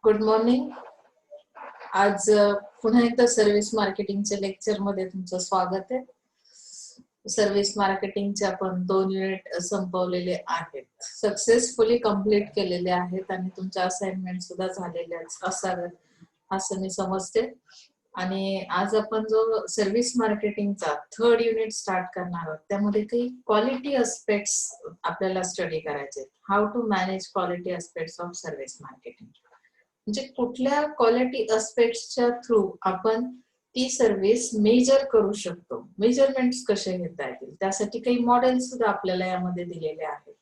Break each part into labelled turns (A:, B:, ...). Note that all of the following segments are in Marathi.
A: Good morning. आज पुन्हा एकदा सर्व्हिस मार्केटिंगच्या लेक्चर मध्ये तुमचं स्वागत आहे. सर्व्हिस मार्केटिंगचे आपण 2 युनिट संपवलेले आहेत, सक्सेसफुली कंप्लीट केलेले आहेत आणि तुमच्या असाइनमेंट सुद्धा झालेल्या असाव्यात असं मी समजते. आणि आज आपण जो सर्व्हिस मार्केटिंगचा 3rd युनिट स्टार्ट करणार आहोत त्यामध्ये काही क्वालिटी अस्पेक्ट्स आपल्याला स्टडी करायचे. How to manage quality aspects of service marketing, म्हणजे कुठल्या क्वालिटी अस्पेक्ट्सच्या थ्रू आपण ती सर्व्हिस मेजर करू शकतो, मेजरमेंट्स कसे घेता येतील त्यासाठी काही मॉडेल सुद्धा आपल्याला यामध्ये दिलेले आहेत.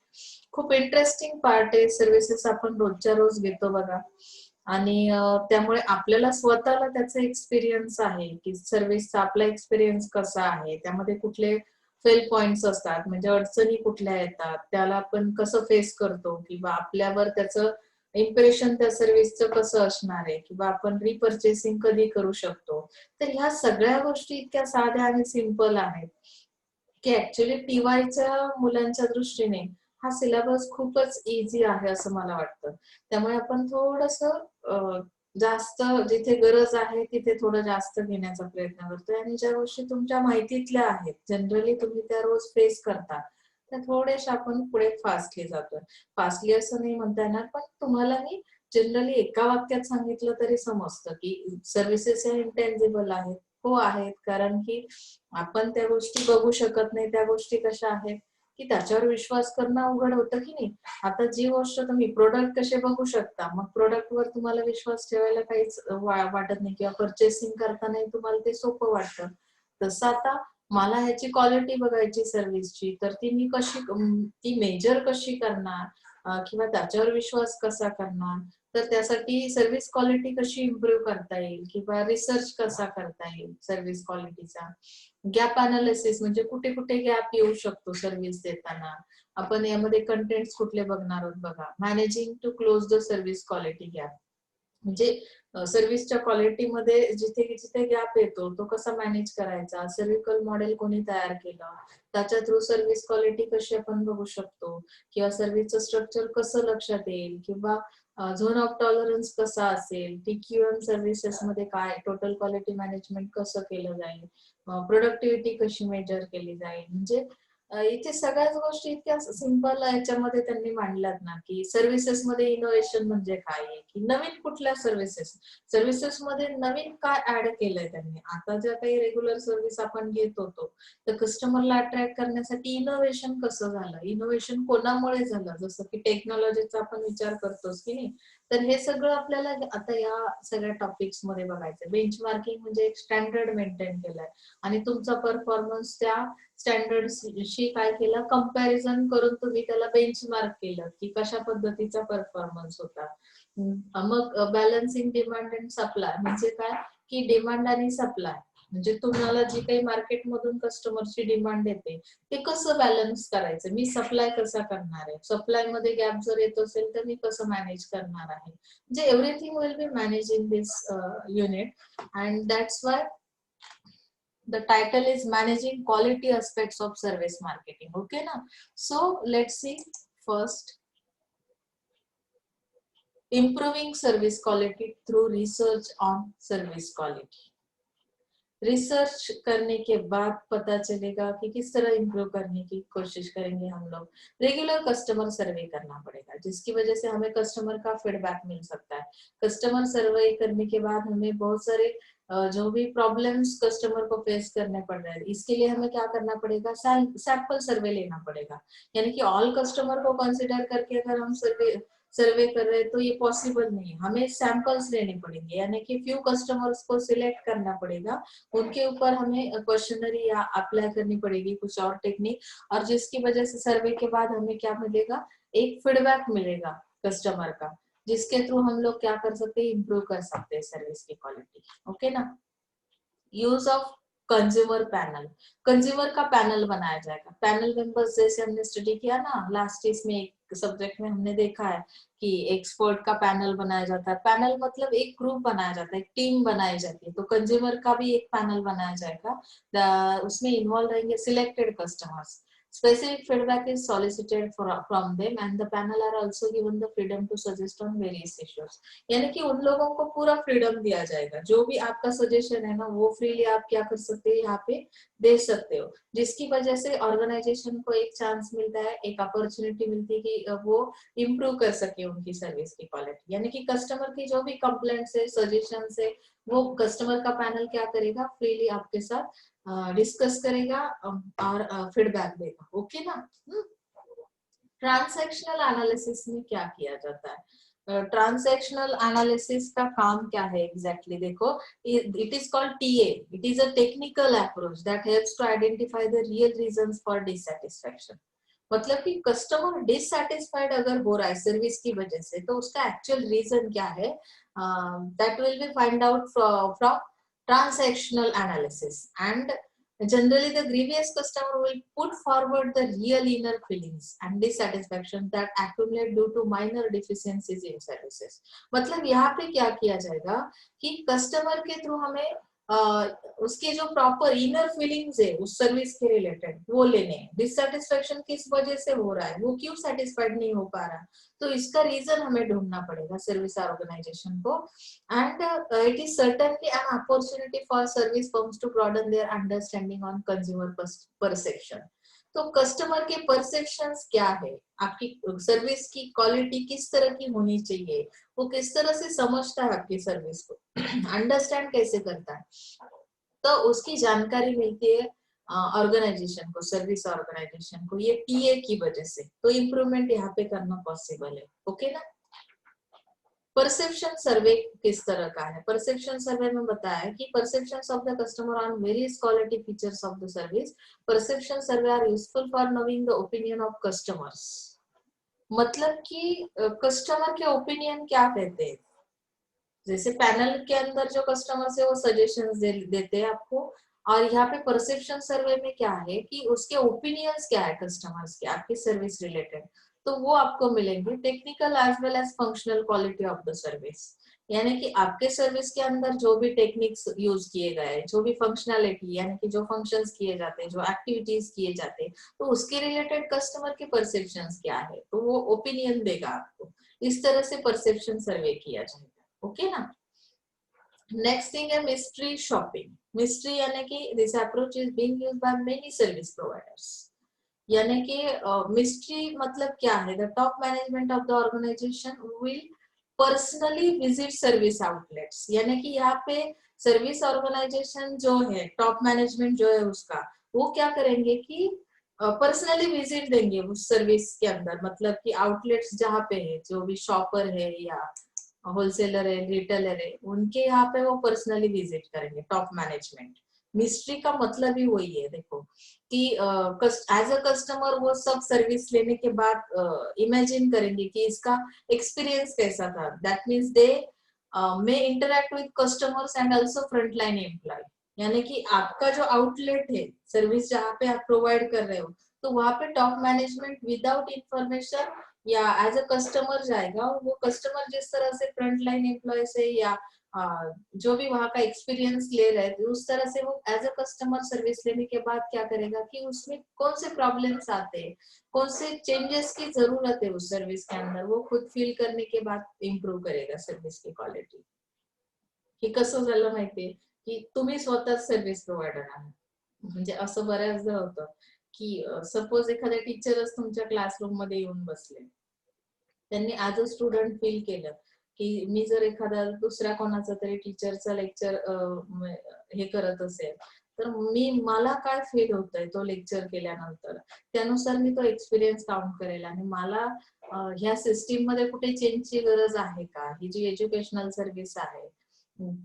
A: खूप इंटरेस्टिंग पार्ट आहे. सर्व्हिसेस आपण रोजच्या रोज घेतो बघा, आणि त्यामुळे आपल्याला स्वतःला त्याचा एक्सपिरियन्स आहे की सर्व्हिसचा आपला एक्सपिरियन्स कसा आहे, त्यामध्ये कुठले फेल पॉइंट्स असतात, म्हणजे अडचणी कुठल्या येतात, त्याला आपण कसं फेस करतो किंवा आपल्यावर त्याचं इम्प्रेशन त्या सर्व्हिसचं कसं असणार आहे किंवा आपण रिपर्चेसिंग कधी करू शकतो. तर ह्या सगळ्या गोष्टी इतक्या साध्या आणि सिंपल आहेत की ऍक्च्युली टीवायच्या मुलांच्या दृष्टीने हा सिलेबस खूपच इझी आहे असं मला वाटतं. त्यामुळे आपण थोडंसं जास्त जिथे गरज आहे तिथे थोडं जास्त घेण्याचा प्रयत्न करतोय, आणि ज्या गोष्टी तुमच्या माहितीतल्या आहेत, जनरली तुम्ही त्या रोज फेस करता, त्या थोड्याशा आपण पुढे फास्टली जातोय. फास्टली असं नाही म्हणता येणार, पण तुम्हाला मी जनरली एका वाक्यात सांगितलं तरी समजतं की सर्व्हिसेस या इंटेन्जिबल आहेत. हो आहेत, कारण की आपण त्या गोष्टी बघू शकत नाही. त्या गोष्टी कशा आहेत की त्याच्यावर विश्वास करणं अवघड होतं की नाही. आता जी गोष्ट तुम्ही प्रोडक्ट कसे बघू शकता, मग प्रोडक्टवर तुम्हाला विश्वास ठेवायला काहीच वाटत नाही किंवा परचेसिंग करताना तुम्हाला ते सोपं वाटतं. तसं आता मला ह्याची क्वालिटी बघायची सर्व्हिसची, तर ती मी कशी ती मेजर कशी करणार किंवा त्याच्यावर विश्वास कसा करणार, तर त्यासाठी सर्व्हिस क्वालिटी कशी इम्प्रूव्ह करता येईल किंवा रिसर्च कसा करता येईल सर्व्हिस क्वालिटीचा. गॅप अनालिसिस म्हणजे कुठे कुठे गॅप येऊ शकतो सर्व्हिस देताना, आपण यामध्ये कंटेंट्स कुठले बघणार आहोत बघा. Managing to close the service quality gap, म्हणजे सर्व्हिसच्या क्वालिटीमध्ये जिथे जिथे गॅप येतो तो कसा मॅनेज करायचा, सर्व्हिकल मॉडेल कोणी तयार केलं, त्याच्या थ्रू सर्व्हिस क्वालिटी कशी आपण बघू शकतो, किंवा सर्व्हिसचं स्ट्रक्चर कसं लक्षात येईल, किंवा झोन ऑफ टॉलरन्स कसा असेल, टीक्यूएम सर्व्हिसेस मध्ये काय टोटल क्वालिटी मॅनेजमेंट कसं केलं जाईल, प्रोडक्टिव्हिटी कशी मेजर केली जाईल. म्हणजे इथे सगळ्याच गोष्टी इतक्या सिंपल याच्यामध्ये त्यांनी मांडल्यात ना, की सर्व्हिसेस मध्ये इनोव्हेशन म्हणजे काय आहे, की नवीन कुठल्या सर्व्हिसेस मध्ये नवीन काय ऍड केलंय त्यांनी. आता ज्या काही रेग्युलर सर्व्हिस आपण घेत होतो, तर कस्टमरला अट्रॅक्ट करण्यासाठी इनोव्हेशन कसं झालं, इनोव्हेशन कोणामुळे झालं, जसं की टेक्नॉलॉजीचा आपण विचार करतोच की नाही. तर हे सगळं आपल्याला आता या सगळ्या टॉपिक्स मध्ये बघायचं. बेंचमार्किंग म्हणजे एक स्टँडर्ड मेंटेन केलाय, आणि तुमचा परफॉर्मन्स त्या स्टँडर्डशी काय केलं, कंपॅरिझन करून तुम्ही त्याला बेंचमार्क केलं की कशा पद्धतीचा परफॉर्मन्स होता. मग बॅलन्सिंग डिमांड अँड सप्लाय म्हणजे काय, की डिमांड आणि सप्लाय म्हणजे तुम्हाला जी काही मार्केटमधून कस्टमरची डिमांड येते ते कसं बॅलन्स करायचं, मी सप्लाय कसा करणार आहे, सप्लाय मध्ये गॅप जर येत असेल तर मी कसं मॅनेज करणार आहे. म्हणजे everything will be manage in this unit, and that's why the title is managing quality aspects of service marketing. Okay na? So let's see. First, improving service quality through research on service quality. Research करने के बाद पता चलेगा कि किस तरह इम्प्रूव करने की कोशिश करेंगे हम लोग. रेगुलर कस्टमर सर्वे करना पड़ेगा, जिसकी वजह से हमें कस्टमर का फीडबैक मिल सकता है. कस्टमर सर्वे करने के बाद हमें बहुत सारे जो भी प्रॉब्लम्स कस्टमर को फेस करने पड़ रहे हैं, इसके लिए हमें क्या करना पड़ेगा, सैंपल सर्वे लेना पड़ेगा. यानी कि ऑल कस्टमर को कंसिडर करके अगर हम सर्वे कर रहे हैं तो ये पॉसिबल नहीं है. हमें सैंपल्स लेने पड़ेंगे, यानी कि फ्यू कस्टमर्स को सिलेक्ट करना पड़ेगा, उनके ऊपर हमें क्वेश्चनरी या अप्लाई करनी पड़ेगी, कुछ और टेक्निक, और जिसकी वजह से सर्वे के बाद हमें क्या मिलेगा, एक फीडबैक मिलेगा कस्टमर का, जिसके थ्रू हम लोग क्या कर सकते हैं, इम्प्रूव कर सकते हैं सर्विस की क्वालिटी. ओके ना. Use of consumer panel, consumer का पैनल बनाया जाएगा. पैनल मेंबर्स जैसे हमने स्टडी किया ना लास्ट इसमें, एक सब्जेक्ट में हमने देखा है कि एक्सपर्ट का पैनल बनाया जाता है. पैनल मतलब एक ग्रुप बनाया जाता है, एक टीम बनाई जाती है. तो कंज्यूमर का भी एक पैनल बनाया जाएगा. उसमें इन्वॉल्व रहेंगे selected customers. Specific feedback is solicited from them and the panel are also given the freedom to suggest on various issues. यानी कि उन लोगों को पूरा फ्रीडम दिया जाएगा, जो भी आपका सजेशन है ना वो फ्रीली आप क्या कर सकते हैं, यहाँ पे दे सकते हो, जिसकी वजह से ऑर्गेनाइजेशन को एक चांस मिलता है, एक अपॉर्चुनिटी मिलती है कि वो इम्प्रूव कर सके उनकी सर्विस की क्वालिटी। यानी कि कस्टमर की जो भी कंप्लेंट्स है, सजेशन है, वो कस्टमर का पैनल क्या करेगा, फ्रीली आपके साथ डिस्कस करेगा और फीडबैक देगा। ओके ना। ट्रांजैक्शनल एनालिसिस में क्या किया जाता है? ट्रांजैक्शनल एनालिसिस का काम क्या है एग्जैक्टली देखो, it is called TA. It is a technical approach that helps to identify the real reasons for dissatisfaction. मतलब कि कस्टमर डिससैटिस्फाइड अगर हो रहा है सर्विस की वजह से, तो उसका एक्चुअल रीजन क्या है, that will be find out from transactional analysis, and generally the grievous customer will put forward the real inner feelings and dissatisfaction that accumulate due to minor deficiencies in services. मतलब यहाँ पे क्या किया जाएगा कि कस्टमर के थ्रू हमें उसके जो प्रॉपर इनर फीलिंग्स है उस सर्विस के रिलेटेड वो लेने हैं। डिससैटिस्फैक्शन किस वजह से हो रहा है, वो क्यों सेटिस्फाइड नहीं हो पा रहा, तो इसका रीजन हमें ढूंढना पड़ेगा सर्विस ऑर्गेनाइजेशन को। And it is certainly an opportunity for service firms to broaden their understanding on consumer perception. तो कस्टमर के परसेप्शंस क्या है, आपकी सर्विस की क्वालिटी किस तरह की होनी चाहिए, वो किस तरह से समझता है आपकी सर्विस को, अंडरस्टैंड कैसे करता है, तो उसकी जानकारी मिलती है ऑर्गेनाइजेशन को, सर्विस ऑर्गेनाइजेशन को, ये टीए की वजह से। तो इम्प्रूवमेंट यहाँ पे करना पॉसिबल है। ओके ना। परसेप्शन सर्वे किस तरह का है? परसेप्शन सर्वे में बताया कि perceptions of the customer on various quality features of the service. Perception survey are useful for knowing the opinion of customers. मतलब कि कस्टमर के ओपिनियन क्या कहते हैं, जैसे पैनल के अंदर जो कस्टमर्स है वो सजेशंस देते हैं आपको, और यहाँ पे परसेप्शन सर्वे में क्या है कि उसके ओपिनियंस क्या है कस्टमर्स के आपकी सर्विस रिलेटेड, तो वो आपको मिलेंगे। Technical as well as functional quality of the service, यानी कि आपके सर्विस के अंदर जो भी टेक्निक्स यूज किए गए, जो भी फंक्शनैलिटी यानी कि जो फंक्शंस किए जाते हैं, जो एक्टिविटीज किए जाते हैं, तो उसके रिलेटेड कस्टमर के परसेप्शंस क्या है, तो वो ओपिनियन देगा आपको। इस तरह से परसेप्शन सर्वे किया जाएगा। ओके ना। नेक्स्ट थिंग है मिस्ट्री शॉपिंग। मिस्ट्री यानी कि this approach is being used by many service providers. यानी कि मिस्ट्री मतलब क्या है, the top management of the organisation will personally visit service outlets. यानी कि यहाँ पे सर्विस ऑर्गेनाइजेशन जो है, टॉप मैनेजमेंट जो है उसका, वो क्या करेंगे कि पर्सनली विजिट देंगे उस सर्विस के अंदर, मतलब कि आउटलेट्स जहाँ पे है, जो भी शॉपर है या होलसेलर है, रिटेलर है, उनके यहाँ पे वो पर्सनली विजिट करेंगे टॉप मैनेजमेंट। मिस्ट्री का मतलब ही वही है देखो कि एज अ कस्टमर वो सब सर्विस लेने के बाद इमेजिन करेंगे कि इसका एक्सपीरियंस कैसा था। That means they may interact with customers and also frontline employ. यानी कि आपका जो आउटलेट है, सर्विस जहाँ पे आप प्रोवाइड कर रहे हो, तो वहां पे टॉप मैनेजमेंट विदाउट इंफॉर्मेशन या एज अ कस्टमर जाएगा, और वो कस्टमर जिस तरह से फ्रंट लाइन एम्प्लॉय से या जो भी वहां का एक्सपीरियंस ले रहे थे, उस तरह से वो एज अ कस्टमर सर्विस लेने के बाद क्या करेगा कि उसमें कौन से प्रॉब्लम्स आते हैं, कौन से चेंजेस की जरूरत है उस सर्विस के अंदर, वो खुद फील करने के बाद इम्प्रूव करेगा सर्विस की क्वालिटी। की कसं झालं माहितीये की तुम्ही स्वतः सर्विस प्रोव्हायडर आहात, म्हणजे असं बऱ्याचदा होतं की सपोज एखाद्या टीचरच तुमच्या क्लासरूम मध्ये येऊन बसले, त्यांनी ऍज अ स्टुडंट फील केलं की मी जर एखादा दुसऱ्या कोणाचा तरी टीचरचा लेक्चर हे करत असेल, तर मला काय फील होतंय तो लेक्चर केल्यानंतर, त्यानुसार मी तो एक्सपिरियन्स काउंट करेल आणि मला ह्या सिस्टीम मध्ये कुठे चेंजची गरज आहे का, ही जी एज्युकेशनल सर्व्हिस आहे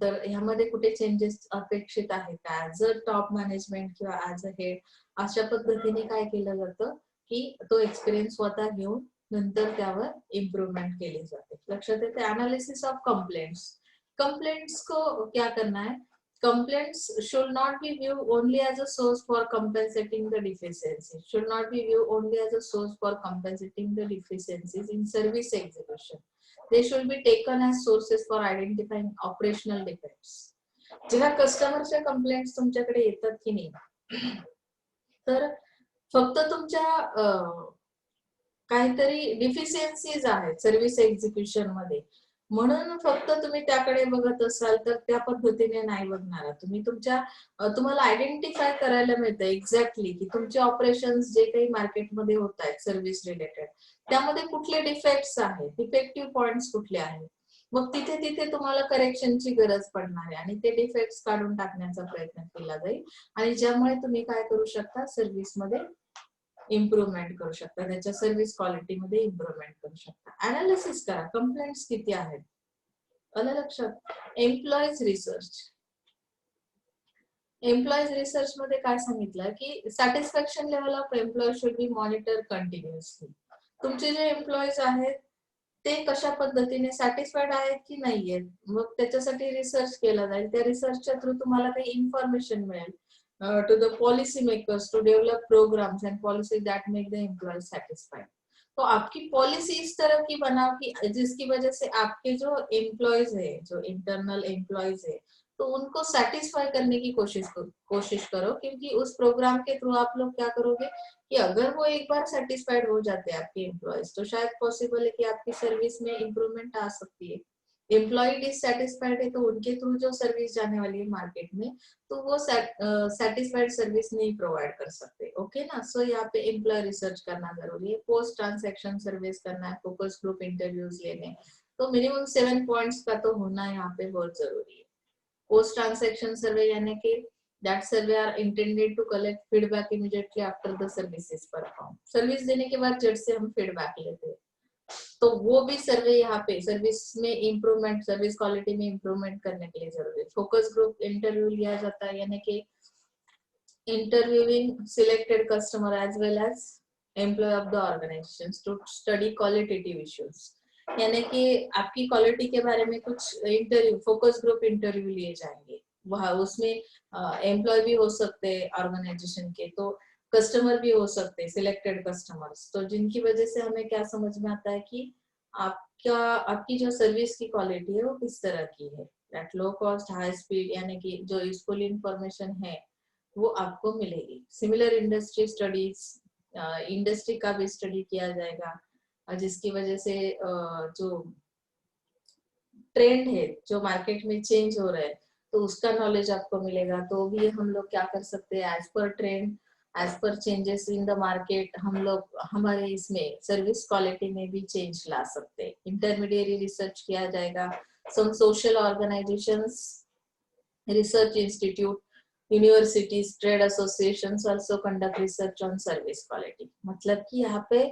A: तर ह्यामध्ये कुठे चेंजेस अपेक्षित आहे का, ऍज अ टॉप मॅनेजमेंट किंवा ऍज अ हेड, अशा पद्धतीने काय केलं जातं की तो एक्सपिरियन्स स्वतः घेऊन नंतर त्यावर इम्प्रूवमेंट केली जाते। लक्षात येते। Analysis of complaints. कंप्लेंट्स को क्या करना है, complaints should not be viewed only as a source for compensating the deficiencies, should not be viewed only as a source for compensating the deficiencies in service execution. They should be taken as sources for identifying operational defects. जेव्हा कस्टमरच्या कंप्लेंट्स तुमच्याकडे येतात की नाही, तर फक्त तुमच्या काहीतरी डिफिशियन्सीज आहेत सर्व्हिस एक्झिक्युशन मध्ये, म्हणून फक्त तुम्ही त्याकडे बघत असाल तर त्या पद्धतीने नाही बघणार तुम्ही. तुम्हाला आयडेंटिफाय करायला मिळतं एक्झॅक्टली की तुमचे ऑपरेशन्स जे काही मार्केटमध्ये होत आहेत सर्व्हिस रिलेटेड, त्यामध्ये कुठले डिफेक्ट्स आहेत, डिफेक्टिव्ह पॉइंट्स कुठले आहेत. मग तिथे तिथे तुम्हाला करेक्शनची गरज पडणार आहे आणि ते डिफेक्ट्स काढून टाकण्याचा प्रयत्न केला जाईल, आणि ज्यामुळे तुम्ही काय करू शकता, सर्व्हिसमध्ये इम्प्रुव्हमेंट करू शकता, त्याच्या सर्व्हिस क्वालिटीमध्ये इम्प्रुव्हमेंट करू शकता. अनालिसिस करा, कंप्लेंट्स किती आहेत. आलं लक्षात. Employees research. एम्प्लॉईज रिसर्च मध्ये काय सांगितलं की satisfaction level of employ should be monitor continuously. तुमचे जे एम्प्लॉईज आहेत ते कशा पद्धतीने सॅटिस्फाईड आहेत की नाहीयेत, मग त्याच्यासाठी रिसर्च केला जाईल. त्या रिसर्चच्या थ्रू तुम्हाला काही इन्फॉर्मेशन मिळेल to the policy makers to develop programs and policies that make the employees satisfied. तो आपकी पॉलिसी इस तरह की बनाओ कि जिसकी वजह से आपके जो एम्प्लॉयज है, जो इंटरनल एम्प्लॉयज है, तो उनको सेटिस्फाई करने की कोशिश करो, क्योंकि उस प्रोग्राम के थ्रू आप लोग क्या करोगे कि अगर वो एक बार सेटिस्फाइड हो जाते हैं आपके एम्प्लॉयज, तो शायद पॉसिबल है कि आपकी सर्विस में इम्प्रूवमेंट आ सकती है. एम्प्लॉय डिससेटिस्फाइड है तो उनके थ्रू जो सर्विस जाने वाली है मार्केट में, तो वो सेटिस्फाइड सर्विस नहीं प्रोवाइड कर सकते. ओके ना. सो यहाँ पे एम्प्लॉय रिसर्च करना जरूरी है, पोस्ट ट्रांसैक्शन सर्विस करना है, फोकस ग्रुप इंटरव्यूज लेने, तो मिनिमम 7 पॉइंट्स का तो होना यहाँ पे बहुत जरूरी है. पोस्ट ट्रांसैक्शन सर्वे यानी कि that survey are intended to collect feedback immediately after the service is performed. Service देने के बाद जज से हम फीडबैक लेते हैं, तो वो भी सर्वे यहाँ पे सर्विस में इम्प्रूवमेंट, सर्विस क्वालिटी में इम्प्रूवमेंट करने के लिए जरूरी है. फोकस ग्रुप इंटरव्यू लिया जाता है, यानी कि interviewing selected customer as well as employ of the organisation to study qualitative issues. यानी कि आपकी क्वालिटी के बारे में कुछ इंटरव्यू, फोकस ग्रुप इंटरव्यू लिए जाएंगे. वहाँ उसमें एम्प्लॉय भी हो सकते हैं ऑर्गेनाइजेशन के, तो कस्टमर भी हो सकते हैं, सिलेक्टेड कस्टमर्स, तो जिनकी वजह से हमें क्या समझ में आता है कि आपकी जो सर्विस की क्वालिटी है वो किस तरह की है. That low cost high speed, यानी कि जो यूजफुल इंफॉर्मेशन है वो आपको मिलेगी. सिमिलर इंडस्ट्री स्टडीज, इंडस्ट्री का भी स्टडी किया जाएगा, जिसकी वजह से जो ट्रेंड है, जो मार्केट में चेंज हो रहा है, तो उसका नॉलेज आपको मिलेगा. तो भी हम लोग क्या कर सकते हैं, as per trend, as per changes in the market, हम लोग हमारे इसमें सर्विस क्वालिटी में भी चेंज ला सकते हैं. इंटरमीडिएट रिसर्च किया जाएगा. Some social organisations, research institute, universities, trade associations also conduct research on service quality. मतलब कि यहाँ पे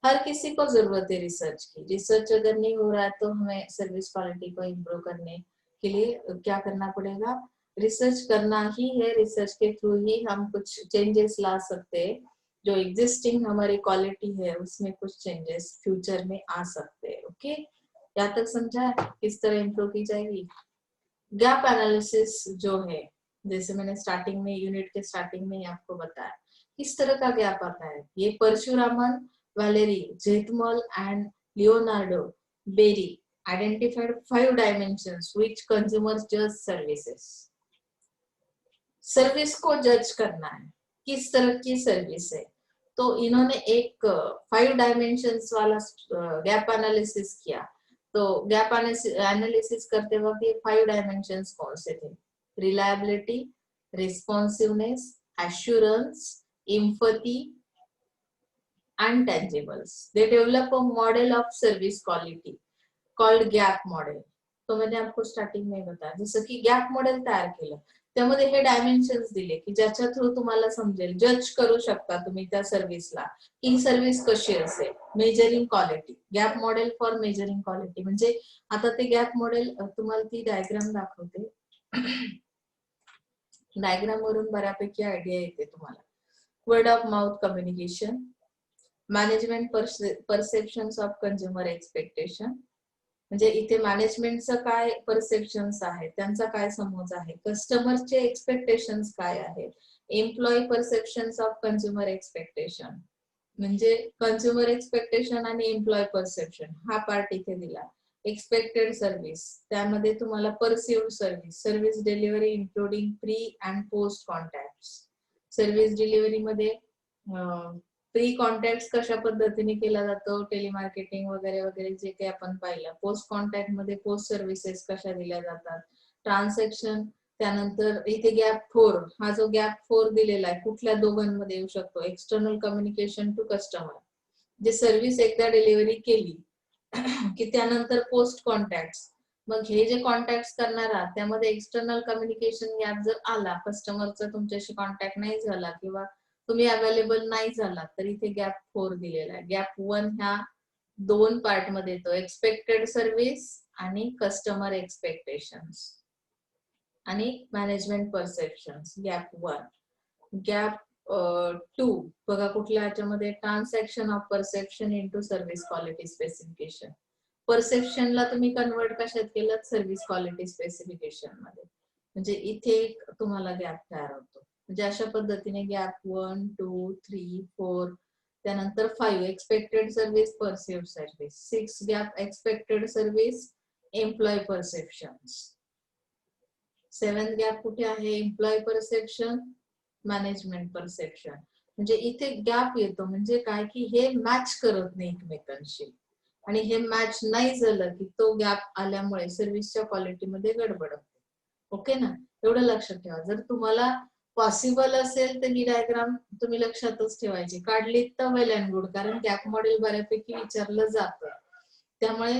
A: हर किसी को जरूरत है रिसर्च की. रिसर्च अगर नहीं हो रहा है तो हमें सर्विस क्वालिटी को इम्प्रूव करने के लिए क्या करना पड़ेगा, रिसर्च करना ही है. रिसर्च के थ्रू ही हम कुछ चेंजेस ला सकते हैं. जो एग्जिस्टिंग हमारी क्वालिटी है उसमें कुछ चेंजेस फ्यूचर में आ सकते हैं. ओके, यहाँ तक समझा किस तरह इम्प्रूव की जाएगी. गैप एनालिसिस जो है, जैसे मैंने स्टार्टिंग में, यूनिट के स्टार्टिंग में ही आपको बताया किस तरह का गैप आता है. ये Parasuraman, Valerie, Zetmal and Leonardo Berry identified 5 dimensions which consumers judge services. Service को जज करना है, किस तरह की सर्विस है, तो इन्होंने एक 5 डायमेंशंस वाला गैप एनालिसिस किया. तो गैप एनालिसिस करते वक्त ये 5 डायमेंशंस कौन से थे, reliability, responsiveness, assurance, empathy and tangibles. They develop a model of service quality called gap model. तो मैंने आपको स्टार्टिंग में बताया. जसं की गॅप मॉडेल तयार केलं, त्यामध्ये हे डायमेन्शन्स दिले की ज्याच्या थ्रू तुम्हाला समजेल, जज करू शकता तुम्ही त्या सर्व्हिसला की ही सर्व्हिस कशी असेल. Measuring quality, gap model for measuring quality. म्हणजे आता ते गॅप मॉडेल तुम्हाला ती डायग्राम दाखवते. डायग्राम वरून बऱ्यापैकी आयडिया येते तुम्हाला. Word of mouth communication, management perceptions of consumer expectation, म्हणजे इथे मॅनेजमेंटचं काय परसेप्शन्स आहेत, त्यांचा काय समज आहे, कस्टमरचे एक्सपेक्टेशन्स काय आहेत, employee perceptions of consumer expectation, म्हणजे कंझ्युमर एक्सपेक्टेशन आणि एम्प्लॉय परसेप्शन हा पार्ट इथे दिला. एक्सपेक्टेड सर्व्हिस, त्यामध्ये तुम्हाला perceive service, service delivery including pre and post contact. Service delivery मध्ये प्री कॉन्टॅक्ट कशा पद्धतीने केला जातो, टेलिमार्केटिंग वगैरे वगैरे जे काही आपण पाहिलं. पोस्ट कॉन्टॅक्ट मध्ये पोस्ट सर्व्हिसेस कशा दिल्या जातात, ट्रान्झॅक्शन. त्यानंतर इथे गॅप 4, हा जो गॅप 4 दिलेला आहे कुठल्या दोघांमध्ये येऊ शकतो, एक्सटर्नल कम्युनिकेशन टू कस्टमर, जे सर्व्हिस एकदा डिलिव्हरी केली की त्यानंतर पोस्ट कॉन्टॅक्ट, मग हे जे कॉन्टॅक्ट करणार आहात त्यामध्ये एक्सटर्नल कम्युनिकेशन गॅप जर आला, कस्टमरचा तुमच्याशी कॉन्टॅक्ट नाही झाला किंवा तुम्ही अवेलेबल नाही झाला, तर इथे गॅप 4 दिलेला आहे. गॅप 1 ह्या 2 पार्ट मध्ये येतो, एक्सपेक्टेड सर्व्हिस आणि कस्टमर एक्सपेक्टेशन्स आणि मॅनेजमेंट परसेप्शन्स. गॅप 1. गॅप 2 बघा कुठल्या ह्याच्यामध्ये, transaction of perception into service quality specification. परसेप्शनला तुम्ही कन्वर्ट कशात केलं, सर्व्हिस क्वालिटी स्पेसिफिकेशन मध्ये. म्हणजे इथे एक तुम्हाला गॅप तयार होतो. म्हणजे अशा पद्धतीने गॅप 1, 2, 3, 4, त्यानंतर 5 expected service, perceive service. 6 gap expected service, employ perceptions. 7 gap कुठे आहे, एम्प्लॉय परसेप्शन, मॅनेजमेंट परसेप्शन. म्हणजे इथे गॅप येतो म्हणजे काय की हे मॅच करत नाही एकमेकांशी, आणि हे मॅच नाही झालं की तो गॅप आल्यामुळे सर्व्हिसच्या क्वालिटीमध्ये गडबड होते. ओके ना, एवढं लक्षात ठेवा. जर तुम्हाला पॉसिबल असेल तर ही डायग्राम तुम्ही लक्षातच ठेवायची, काढली तर वेल अँड गुड, कारण गॅप मॉडेल बऱ्यापैकी विचारलं जातं. त्यामुळे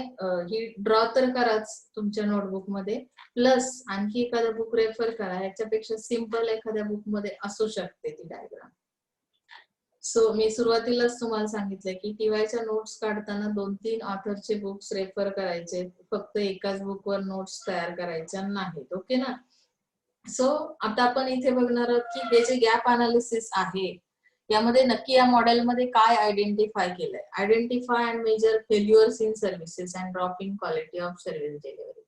A: ही ड्रॉ तर कराच तुमच्या नोटबुक मध्ये, प्लस आणखी एखादा बुक रेफर करा, याच्यापेक्षा सिंपल एखाद्या बुक मध्ये असू शकते ती डायग्राम. सो मी सुरुवातीलाच तुम्हाला सांगितलंय की टीवायच्या नोट्स काढताना 2-3 ऑथरचे बुक्स रेफर करायचे, फक्त एकाच बुकवर नोट्स तयार करायच्या नाहीत. ओके ना. सो आता आपण इथे बघणार आहोत की हे जे गॅप अनालिसिस आहे यामध्ये नक्की या मॉडेलमध्ये काय आयडेंटिफाय केलंय. Identify and major failures in services and drop in quality of service delivery.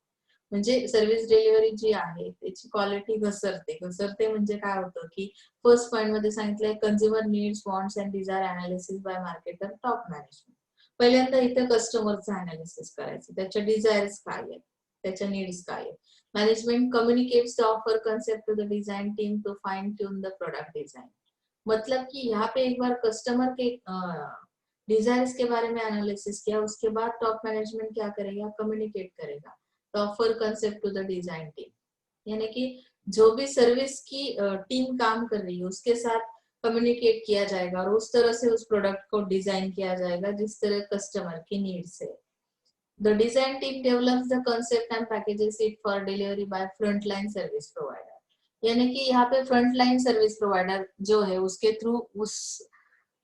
A: म्हणजे सर्व्हिस डिलिव्हरी जी आहे त्याची क्वालिटी घसरते म्हणजे काय होतं की फर्स्ट पॉइंट मध्ये सांगितलंय, consumer needs, wants and desire analysis by marketer, top management. पहिल्यांदा इथे कस्टमरचं अनालिसिस करायचं, त्याच्या डिझायर्स काय आहेत, त्याच्या नीड्स काय आहेत. Management communicates the offer concept to the design team to fine tune the product design. मतलब कि यहाँ पे एक बार कस्टमर के डिजायर्स के बारे में एनालिसिस किया, उसके बाद टॉप मैनेजमेंट क्या करेगा, कम्युनिकेट करेगा the offer concept to the design team. यानी कि जो भी सर्विस की टीम काम कर रही है उसके साथ कम्युनिकेट किया जाएगा और उस तरह से उस प्रोडक्ट को डिजाइन किया जाएगा जिस तरह कस्टमर की नीड्स है. The design team develops the concept and packages it for delivery by frontline service provider. यानी कि यहाँ पे फ्रंटलाइन सर्विस प्रोवाइडर जो है उसके थ्रू उस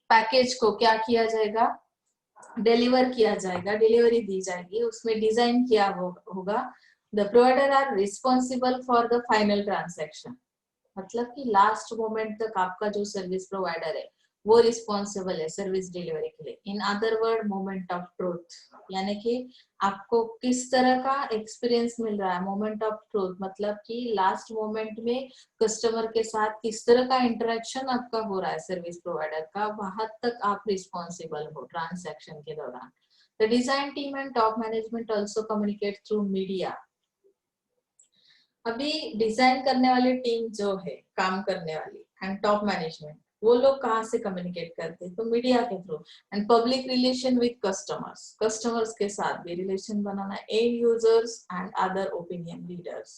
A: पैकेज को क्या किया जाएगा, डिलीवर किया जाएगा, डिलीवरी दी जाएगी, उसमें डिजाइन किया होगा. The provider are responsible for the final transaction. मतलब कि लास्ट मोमेंट तक आपका जो सर्विस प्रोवाइडर है वो रिस्पॉन्सिबल है सर्विस डिलीवरी के लिए. In other word, moment of truth. यानी कि आपको किस तरह का एक्सपीरियंस मिल रहा है, मोमेंट ऑफ ट्रूथ मतलब कि लास्ट मोमेंट में कस्टमर के साथ किस तरह का इंटरेक्शन आपका हो रहा है सर्विस प्रोवाइडर का, वहां तक आप रिस्पॉन्सिबल हो ट्रांसैक्शन के दौरान. The design team end top management also communicate through media. अभी डिजाइन करने वाली टीम जो है, काम करने वाली, एंड टॉप मैनेजमेंट, वो लोग कहाँ से कम्युनिकेट करते हैं, तो मीडिया के थ्रू. एंड पब्लिक रिलेशन विद कस्टमर्स, कस्टमर्स के साथ भी relation banana, end users end other opinion leaders.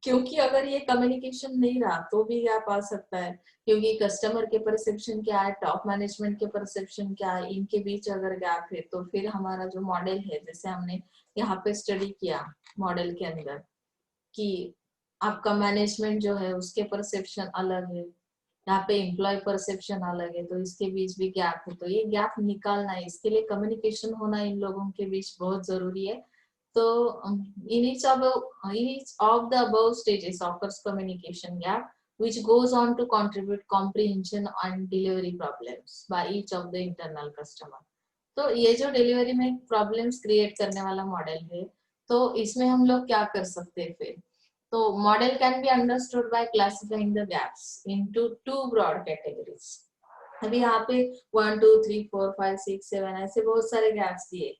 A: क्योंकि अगर ये कम्युनिकेशन नहीं रहा तो भी गैप आ सकता है, क्योंकि कस्टमर के परसेप्शन क्या है, टॉप मैनेजमेंट के परसेप्शन क्या है, इनके बीच अगर गैप है तो फिर हमारा जो मॉडल है, जैसे हमने यहाँ पे स्टडी किया मॉडल के अंदर कि आपका मैनेजमेंट जो है उसके परसेप्शन अलग है, यहाँ पे एम्प्लॉय परसेप्शन अलग है, तो इसके बीच भी गैप है. तो ये गैप निकालना है, इसके लिए कम्युनिकेशन होना इन लोगों के बीच बहुत जरूरी है. तो in each of the above stages offers communication gap which goes on to contribute comprehension and delivery problems by each of the internal customer. तो ये जो डिलीवरी में प्रॉब्लम्स क्रिएट करने वाला मॉडल है, तो इसमें हम लोग क्या कर सकते हैं फिर. तो model can be understood by classifying the gaps into 2 broad categories. अभी यहाँ पे 1 2 3 4 5 6 7 ऐसे बहुत सारे गैप्स दिए,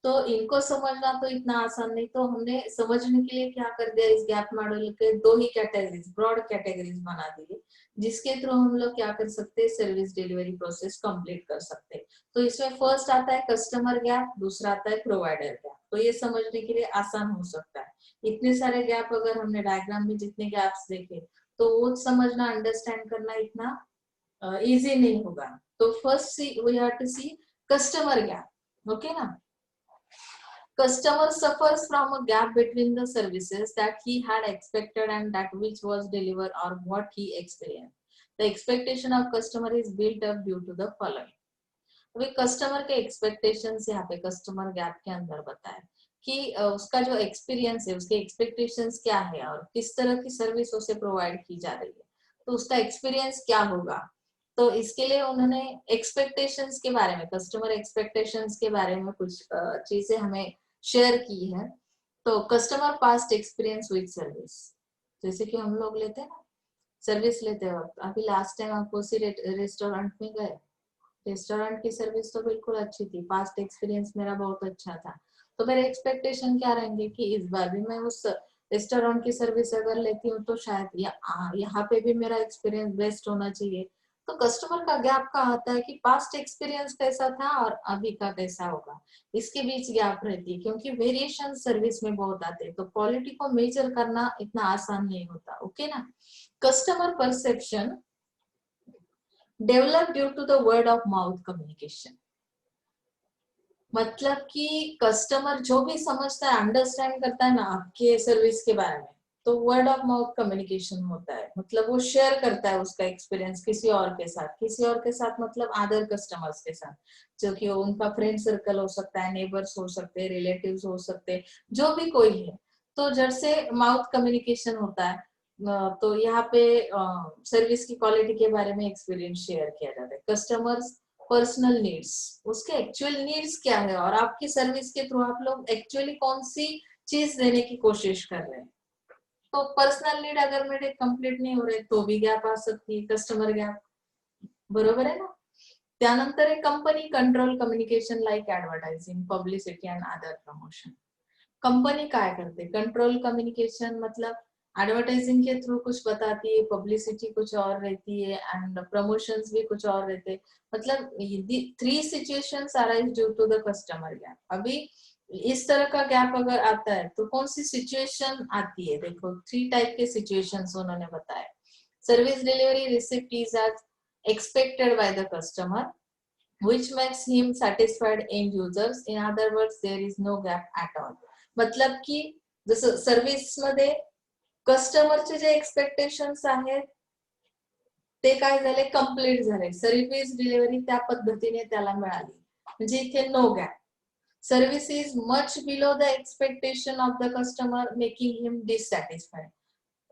A: तो इनको समझना तो इतना आसान नहीं, तो हमने समझने के लिए क्या कर दिया, इस गैप मॉडल के दो ही कैटेगरीज, ब्रॉड कैटेगरीज बना दिए, जिसके थ्रू हम लोग क्या कर सकते हैं, सर्विस डिलीवरी प्रोसेस कंप्लीट कर सकते हैं। तो इसमें फर्स्ट आता है कस्टमर गैप, दूसरा आता है प्रोवाइडर गैप। तो ये समझने के लिए आसान हो सकता है। इतने सारे गैप अगर हमने डायग्राम में जितने गैप्स देखे तो वो समझना, अंडरस्टैंड करना इतना इजी नहीं होगा। तो first we have to see customer gap. Okay ना, customer suffers from a gap between the services that he had expected and that which was delivered or what he experienced. The expectation of customer is built up due to the following. अभी कस्टमर के एक्सपेक्टेशंस यहाँ पे कस्टमर गैप के अंदर बताया कि उसका जो एक्सपीरियंस है, उसके एक्सपेक्टेशंस क्या है और किस तरह की सर्विस उसे प्रोवाइड की जा रही है, तो उसका एक्सपीरियंस क्या होगा। तो इसके लिए उन्होंने एक्सपेक्टेशंस के बारे में, कस्टमर एक्सपेक्टेशंस के बारे में कुछ चीजें हमें शेयर की है। तो कस्टमर पास्ट एक्सपीरियंस विद सर्विस, जैसे कि हम लोग लेते हैं ना सर्विस लेते वक्त, अभी लास्ट टाइम आप उसी रेस्टोरेंट में गए, रेस्टोरेंट की सर्विस तो बिल्कुल अच्छी थी, पास्ट एक्सपीरियंस मेरा बहुत अच्छा था, तो मेरे एक्सपेक्टेशन क्या रहेंगे कि इस बार भी मैं उस रेस्टोरेंट की सर्विस अगर लेती हूँ तो शायद यहाँ पे भी मेरा एक्सपीरियंस बेस्ट होना चाहिए। तो कस्टमर का गैप का आता है कि पास्ट एक्सपीरियंस कैसा था और अभी का कैसा होगा, इसके बीच गैप रहती है, क्योंकि वेरिएशन सर्विस में बहुत आते हैं, तो क्वालिटी को मेजर करना इतना आसान नहीं होता। ओके ना, customer perception develop due to the word of mouth communication, मतलब कि कस्टमर जो भी समझता है, अंडरस्टैंड करता है ना आपके सर्विस के बारे में, तो वर्ड ऑफ माउथ कम्युनिकेशन होता है, मतलब वो शेयर करता है उसका एक्सपीरियंस किसी और के साथ, किसी और के साथ मतलब अदर कस्टमर्स के साथ, जो कि उनका फ्रेंड सर्कल हो सकता है, नेबर्स हो सकते हैं, रिलेटिव्स हो सकते हैं, जो भी कोई है। तो जब से माउथ कम्युनिकेशन होता है तो यहाँ पे सर्विस की क्वालिटी के बारे में एक्सपीरियंस शेयर किया जाता है। कस्टमर्स पर्सनल नीड्स, उसके एक्चुअल नीड्स क्या है और आपकी सर्विस के थ्रू आप लोग एक्चुअली कौन सी चीज देने की कोशिश कर रहे हैं। तो पर्सनल नीड अगर मेरे कंप्लीट नहीं हो रहे तो भी गॅप आ सकती है, कस्टमर गॅप, बरोबर आहे ना। त्यानंतर आहे company control communication like advertising, publicity end other promotion. Company काय करते, कंट्रोल कम्युनिकेशन मतलब एडवर्टाइजिंग के थ्रू कुछ बताती है, पब्लिसिटी कुछ और रहती है एंड प्रमोशंस भी कुछ और रहते हैं। मतलब three situations arise due to the customer gap. अभी इस तरह का गैप अगर आता है तो कौन सी सिचुएशन आती है, देखो थ्री टाइप के सिचुएशंस उन्होंने बताया। Service delivery receipt is as expected by the customer which makes him satisfied end users. In other words, there is no gap at all. मतलब की जसं सर्व्हिस मध्ये कस्टमरचे जे एक्सपेक्टेशन्स आहेत ते काय झाले, कंप्लीट झाले, सर्व्हिस डिलिव्हरी त्या पद्धतीने त्याला मिळाली, म्हणजे इथे no gap. Service is much below the expectation of the customer making him dissatisfied.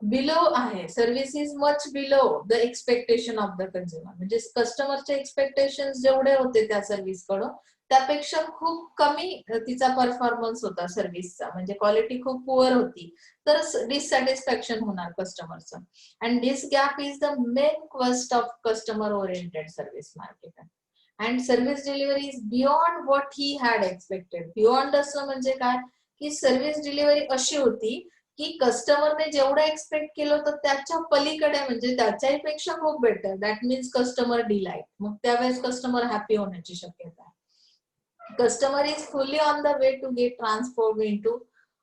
A: Below आहे, service is much below the expectation of the consumer, म्हणजे कस्टमरचे एक्सपेक्टेशन जेवढे होते त्या सर्व्हिस कडून त्यापेक्षा खूप कमी तिचा परफॉर्मन्स होता सर्व्हिसचा, म्हणजे क्वालिटी खूप पुअर होती, तर डिससॅटिस्फॅक्शन होणार कस्टमरचं। And this gap is the main quest of customer oriented service marketer. And service delivery is beyond what he had expected. Beyond असं म्हणजे काय, की सर्व्हिस डिलिव्हरी अशी होती की कस्टमरने जेवढं एक्सपेक्ट केलं होतं त्याच्या पलीकडे, म्हणजे त्याच्यापेक्षा खूप better, that means customer delight, मग त्यावेळेस कस्टमर हॅपी होण्याची शक्यता आहे। Customer is fully on the way to get transform into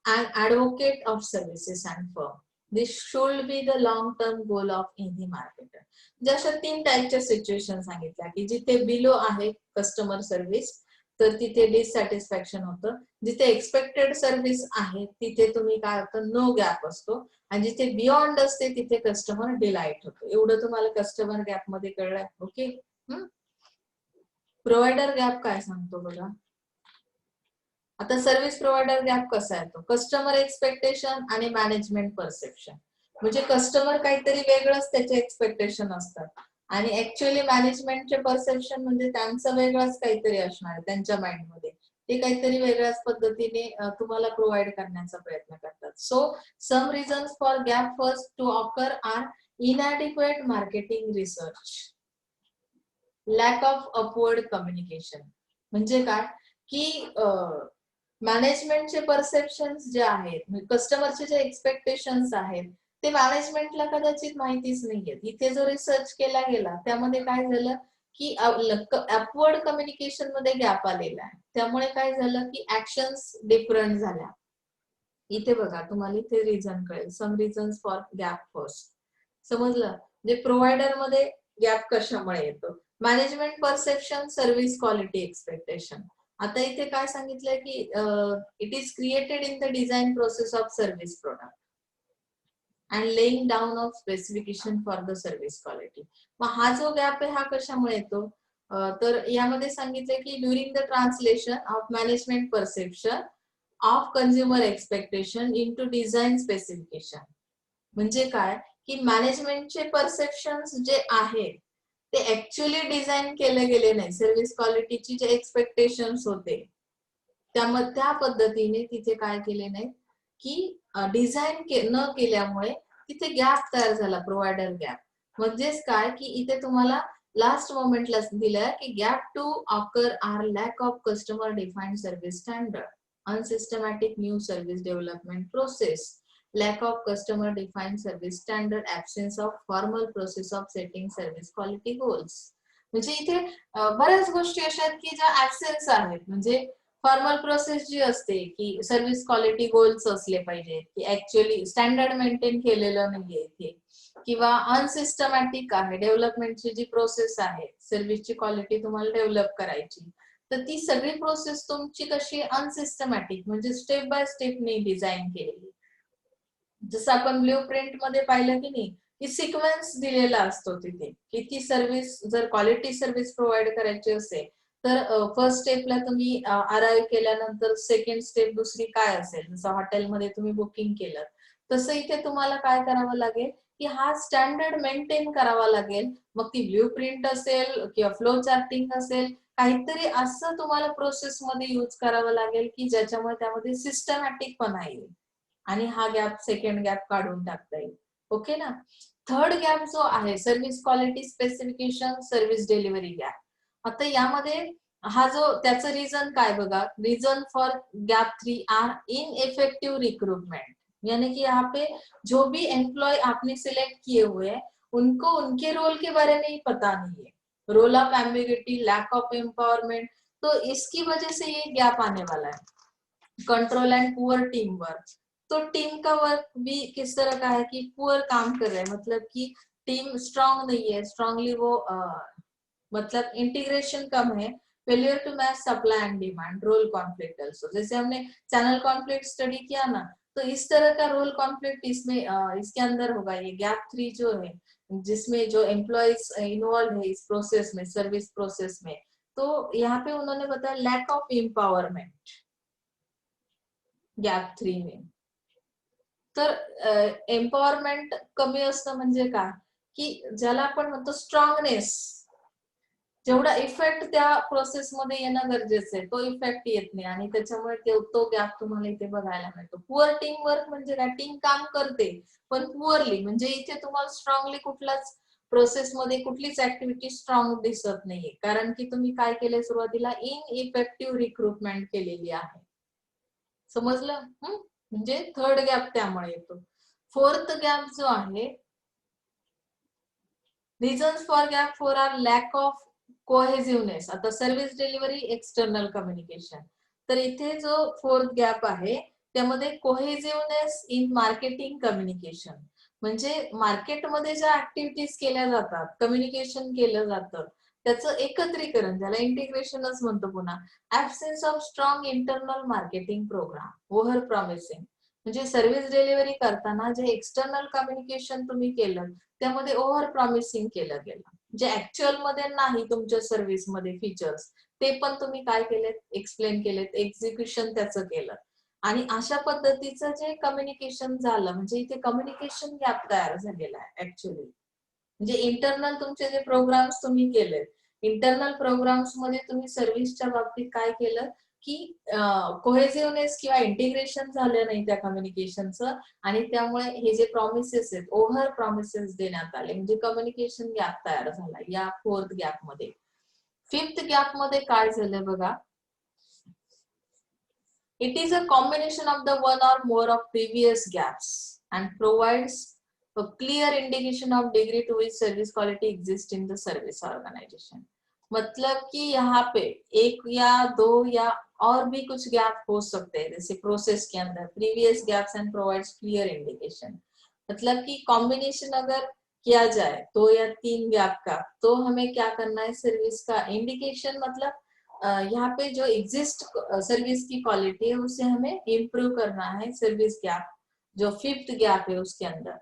A: an advocate of services and firm. This should be the long term goal of any marketer. जशा तीन टाईपच्या सिच्युएशन सांगितल्या की जिथे बिलो आहे कस्टमर सर्व्हिस तर तिथे डिससॅटिस्फॅक्शन होतं, जिथे एक्सपेक्टेड सर्व्हिस आहे तिथे तुम्ही काय होतं, नो गॅप असतो, आणि जिथे बियॉन्ड असते तिथे कस्टमर डिलाइट होतो। एवढं तुम्हाला कस्टमर गॅप मध्ये कळलंय। ओके, प्रोव्हायडर गॅप काय सांगतो बघा। आता सर्व्हिस प्रोव्हायडर गॅप कसा येतो, कस्टमर एक्सपेक्टेशन आणि मॅनेजमेंट परसेप्शन, म्हणजे कस्टमर काहीतरी वेगळंच त्याचे एक्सपेक्टेशन असतात आणि ऍक्च्युअली मॅनेजमेंटचे परसेप्शन म्हणजे त्यांचं वेगळंच काहीतरी असणार त्यांच्या माइंडमध्ये, ते काहीतरी वेगळ्याच पद्धतीने तुम्हाला प्रोव्हाइड करण्याचा प्रयत्न करतात। So some reasons for gap first to occur are inadequate marketing research, lack of upward communication, म्हणजे काय की मॅनेजमेंटचे परसेप्शन्स जे आहेत, कस्टमरचे जे एक्सपेक्टेशन्स आहेत, ते मॅनेजमेंटला कदाचित माहितीच नाहीयेत. इथे जो रिसर्च केला गेला त्यामध्ये काय झालं की अपवर्ड कम्युनिकेशन मध्ये गॅप आलेला आहे. त्यामुळे काय झालं की ऍक्शन्स डिफरंट झाल्या. इथे बघा, तुम्हाला इथे रिझन कळेल. Some reasons for gap first. समजलं? म्हणजे प्रोव्हायडर मध्ये गॅप कशामुळे येतो? Management perception, service quality expectation. आता इथे काय सांगितलंय की it is created in the design process of service product and laying down of specification for the service quality. मग हा जो गॅप आहे हा कशामुळे येतो? तर यामध्ये सांगितलंय की during the translation of management perception of consumer expectation into design specification. म्हणजे काय की मॅनेजमेंटचे परसेप्शन्स जे आहेत ते ऍक्च्युअली डिझाईन केले गेले नाही. सर्व्हिस क्वालिटीची जे एक्सपेक्टेशन्स होते त्या पद्धतीने तिथे काय केले नाही की डिझाईन न केल्यामुळे तिथे गॅप तयार झाला, प्रोव्हायडर गॅप. म्हणजेच काय की इथे तुम्हाला लास्ट मोमेंटला दिलंय की gap to occur are lack of customer defined service standard, unsystematic new service development process, lack of customer defined service standard, absence of formal process of setting service quality goals. म्हणजे इथे बऱ्याच गोष्टी अशा आहेत की ज्या ऍब्सेन्स आहेत. म्हणजे फॉर्मल प्रोसेस जी असते की सर्व्हिस क्वालिटी गोल्स असले पाहिजेत, की ऍक्च्युअली स्टँडर्ड मेंटेन केलेलं नाहीये इथे, किंवा अनसिस्टमॅटिक आहे डेव्हलपमेंटची जी प्रोसेस आहे, सर्व्हिसची क्वालिटी तुम्हाला डेव्हलप करायची, तर ती सगळी प्रोसेस तुमची कशी अनसिस्टमॅटिक, म्हणजे स्टेप बाय स्टेप नाही डिझाईन केलेली. जसं आपण ब्ल्यू प्रिंट मध्ये पाहिलं की नाही की सिक्वेन्स दिलेला असतो तिथे की ती सर्व्हिस जर क्वालिटी सर्व्हिस प्रोव्हाइड करायची असेल तर फर्स्ट स्टेपला तुम्ही अराईव्ह केल्यानंतर सेकंड स्टेप दुसरी काय असेल, जसं हॉटेलमध्ये तुम्ही बुकिंग केलं तसं इथे तुम्हाला काय करावं लागेल की हा स्टँडर्ड मेंटेन करावा लागेल. मग ती ब्ल्यू प्रिंट असेल किंवा फ्लो चार्टिंग असेल, काहीतरी असं तुम्हाला प्रोसेस मध्ये यूज करावं लागेल की ज्याच्यामुळे त्यामध्ये सिस्टमॅटिक पण येईल आणि हा गॅप, सेकंड गॅप काढून टाकता येईल. ओके ना. थर्ड गॅप जो आहे service quality specification service delivery gap. आता यामध्ये हा जो त्याचं रिझन काय बघा, reason for gap 3 are ineffective recruitment, यानी कि यहाँ पे जो भी एम्प्लॉय आपने सिलेक्ट किए हुए हैं उनको उनके रोल के बारे में ही पता नहीं है, role of ambiguity, lack of empowerment, तो इसकी वजह से ये गैप आने वाला है। Control and poor team work, तो टीम का वर्क भी किस तरह का है कि पुअर काम कर रहे हैं, मतलब कि टीम स्ट्रांग नहीं है, स्ट्रांगली वो मतलब इंटीग्रेशन कम है, failure to match supply and demand, role conflict also. जैसे हमने चैनल कॉन्फ्लिक्ट स्टडी किया ना, तो इस तरह का रोल कॉन्फ्लिक्ट इसमें इसके अंदर होगा। ये गैप 3 जो है जिसमें जो एम्प्लॉयज इन्वॉल्व है इस प्रोसेस में, सर्विस प्रोसेस में, तो यहाँ पे उन्होंने बताया लैक ऑफ एम्पावरमेंट गॅप 3 में। तर एम्पॉवरमेंट कमी असणं म्हणजे काय की ज्याला आपण म्हणतो स्ट्रॉंगनेस, जेवढा इफेक्ट त्या प्रोसेस मध्ये येणं गरजेचं आहे तो इफेक्ट येत नाही आणि त्याच्यामुळे तो गॅप तुम्हाला इथे बघायला मिळतो। पुअर टीम वर्क म्हणजे काय, टीम काम करते पण पुअरली, म्हणजे इथे तुम्हाला स्ट्रॉंगली कुठलाच प्रोसेस मध्ये कुठलीच ऍक्टिव्हिटी स्ट्रॉंग दिसत नाहीये, कारण की तुम्ही काय केलंय सुरुवातीला इनइफेक्टिव्ह रिक्रुटमेंट केलेली आहे। समजलं? म्हणजे थर्ड गॅप त्यामुळे येतो। फोर्थ गॅप जो आहे, reasons for gap 4 are lack of cohesiveness. आता सर्व्हिस डिलिव्हरी, एक्सटर्नल कम्युनिकेशन, तर इथे जो फोर्थ गॅप आहे त्यामध्ये कोहेसिव्हनेस इन मार्केटिंग कम्युनिकेशन, म्हणजे मार्केटमध्ये ज्या ऍक्टिव्हिटीज केल्या जातात, कम्युनिकेशन केलं जातं त्याचं एकत्रीकरण, ज्याला इंटिग्रेशनच म्हणतो पुन्हा। Absence of strong internal marketing programme, over promising, म्हणजे सर्व्हिस डिलिव्हरी करताना जे एक्सटर्नल कम्युनिकेशन तुम्ही केलं त्यामध्ये ओव्हर प्रॉमिसिंग केलं गेलं, जे ऍक्च्युअल मध्ये नाही तुमच्या सर्व्हिस मध्ये फीचर्स, ते पण तुम्ही काय केलेत, एक्सप्लेन केलेत, एक्झिक्युशन त्याचं केलं, आणि अशा पद्धतीचं जे कम्युनिकेशन झालं म्हणजे इथे कम्युनिकेशन गॅप तयार झालेला आहे ऍक्च्युअली। म्हणजे इंटरनल तुमचे जे प्रोग्राम्स तुम्ही केलेत, इंटरनल प्रोग्राम्स मध्ये तुम्ही सर्व्हिसच्या बाबतीत काय केलं की कोहेसिव्हनेस किंवा इंटिग्रेशन झालं नाही त्या कम्युनिकेशनचं, आणि त्यामुळे हे जे प्रॉमिसेस आहेत ओव्हर प्रॉमिसेस देण्यात आले, म्हणजे कम्युनिकेशन गॅप तयार झाला या फोर्थ गॅप मध्ये। फिफ्थ गॅप मध्ये काय झालं बघा, It is a combination of the one or more of previous gaps and provides a clear indication of degree to which service quality exists in the service organization. मतलब कि यहाँ पे एक या दो या और भी कुछ गैप हो सकते हैं, जैसे प्रोसेस के अंदर previous gaps end provides clear indication. मतलब कि कॉम्बिनेशन अगर किया जाए 2 या 3 गैप का, तो हमें क्या करना है, सर्विस का इंडिकेशन, मतलब यहाँ पे जो एग्जिस्ट सर्विस की क्वालिटी है उसे हमें इम्प्रूव करना है सर्विस गैप, जो 5th गैप है उसके अंदर।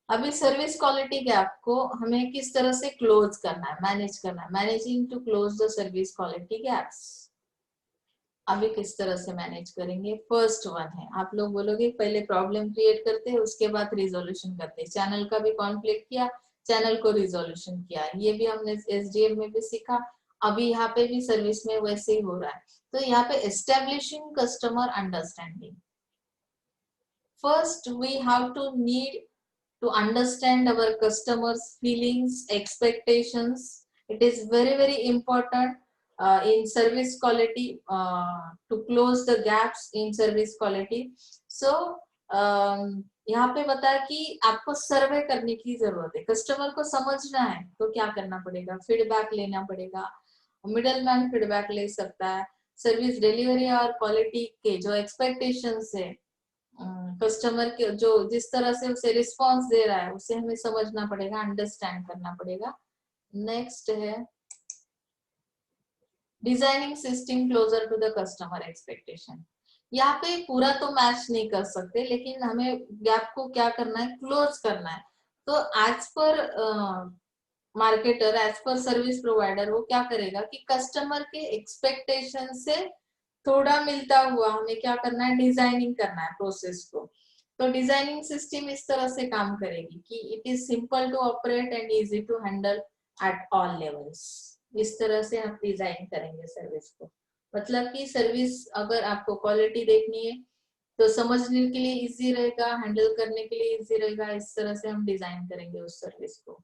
A: अभी सर्विस क्वालिटी गैप को हमें किस तरह से क्लोज करना है, मैनेज करना है, managing to close the service quality gaps. अभी किस तरह से मैनेज करेंगे? फर्स्ट वन है, आप लोग बोलोगे पहले प्रॉब्लम क्रिएट करते हैं उसके बाद रिजोल्यूशन करते हैं। चैनल का भी कॉन्फ्लिक्ट किया, चैनल को रिजोल्यूशन किया, ये भी हमने एसडीएम में भी सीखा। अभी यहाँ पे भी सर्विस में वैसे ही हो रहा है। तो यहाँ पे establishing customer understanding, first we have to need to understand our customers feelings, expectations. It is very important in service quality to close the gaps in service quality. So यहाँ पे बताया कि आपको सर्वे करने की जरूरत है, कस्टमर को समझना है तो क्या करना पड़ेगा, फीडबैक लेना पड़ेगा। मिडल मैन फीडबैक ले सकता है। सर्विस डिलीवरी और क्वालिटी के जो एक्सपेक्टेशंस है, कस्टमर के जो जिस तरह से उसे रिस्पांस दे रहा है उसे हमें समझना पड़ेगा, अंडरस्टैंड करना पड़ेगा। नेक्स्ट है designing system closer to the customer expectation. यहाँ पे पूरा तो मैच नहीं कर सकते, लेकिन हमें गैप को क्या करना है, क्लोज करना है। तो as per marketer, as per service provider, वो क्या करेगा कि कस्टमर के एक्सपेक्टेशन से थोड़ा मिलता हुआ हमें क्या करना है, डिजाइनिंग करना है प्रोसेस को। तो डिजाइनिंग सिस्टम इस तरह से काम करेगी कि it is simple to operate and easy to handle at all levels. इस तरह से हम डिजाइन करेंगे सर्विस को। मतलब कि सर्विस अगर आपको क्वालिटी देखनी है तो समझने के लिए इजी रहेगा, हैंडल करने के लिए इजी रहेगा, इस तरह से हम डिजाइन करेंगे उस सर्विस को।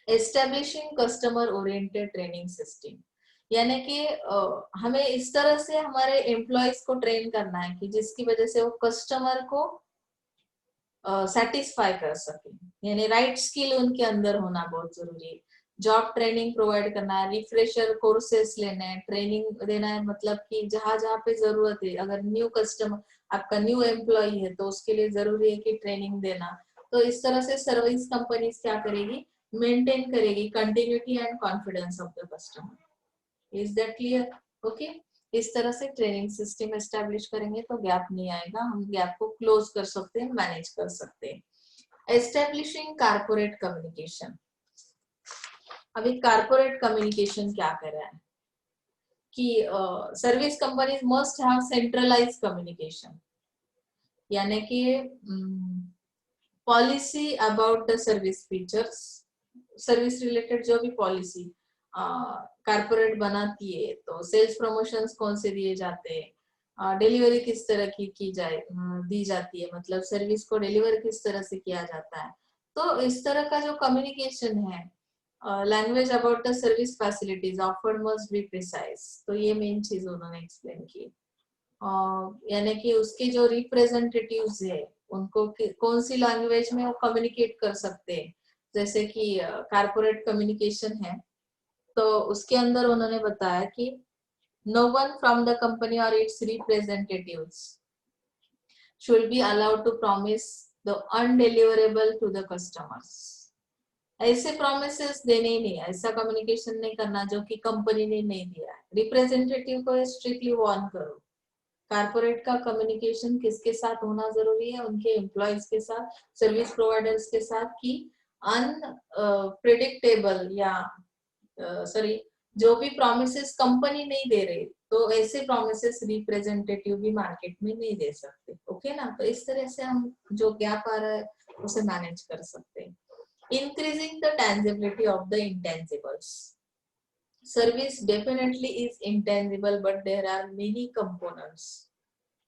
A: Establishing customer oriented training system, यानी कि हमें इस तरह से हमारे एम्प्लॉयज को ट्रेन करना है कि जिसकी वजह से वो कस्टमर को सेटिस्फाई कर सके, यानी राइट स्किल उनके अंदर होना बहुत जरूरी है। जॉब ट्रेनिंग प्रोवाइड करना है, रिफ्रेशर कोर्सेस लेने हैं, ट्रेनिंग देना है, मतलब कि जहां जहां पे जरूरत है, अगर न्यू कस्टमर आपका न्यू एम्प्लॉय है तो उसके लिए जरूरी है कि ट्रेनिंग देना। तो इस तरह से सर्विस कंपनीज क्या करेगी, मेंटेन करेगी continuity and confidence of the customer. Is that clear? Okay, इस तरह से ट्रेनिंग सिस्टम एस्टेब्लिश करेंगे तो गैप नहीं आएगा, हम गैप को क्लोज कर सकते हैं, मैनेज कर सकते हैं। Establishing corporate communication. अभी कारपोरेट कम्युनिकेशन क्या कर रहा है कि service companies must have centralise communication, यानी कि policy about the service features, service related जो भी पॉलिसी कारपोरेट बनाती है, तो सेल्स प्रमोशंस कौन से दिए जाते हैं, डिलीवरी किस तरह की जाए दी जाती है, मतलब सर्विस को डिलीवर किस तरह से किया जाता है। तो इस तरह का जो कम्युनिकेशन है, language about the service facilities offered must be precise, तो ये मेन चीज उन्होंने एक्सप्लेन की। यानी कि उसके जो रिप्रेजेंटेटिव्स है उनको कौन सी लैंग्वेज में वो कम्युनिकेट कर सकते हैं। जैसे कि कारपोरेट कम्युनिकेशन है तो उसके अंदर उन्होंने बताया कि no one from the company or its representatives should be allowed to promise the undeliverable to the customers. ऐसे प्रोमिसेस देने ही नहीं, ऐसा कम्युनिकेशन नहीं करना जो कि कंपनी ने नहीं दिया है। रिप्रेजेंटेटिव को स्ट्रिक्टली वार्न करो। कारपोरेट का कम्युनिकेशन किसके साथ होना जरूरी है, उनके एम्प्लॉयज के साथ, सर्विस प्रोवाइडर्स के साथ, कि अनप्रिडिक्टेबल या सॉरी जो भी प्रोमिसेस कंपनी नहीं दे रही, तो ऐसे प्रोमिसेस रिप्रेजेंटेटिव भी मार्केट में नहीं दे सकते। ओके ना? तो इस तरह से हम जो गैप आ रहा है उसे मैनेज कर सकते हैं। Increasing the tangibility of the intangibles. Service definitely is intangible, but there are many components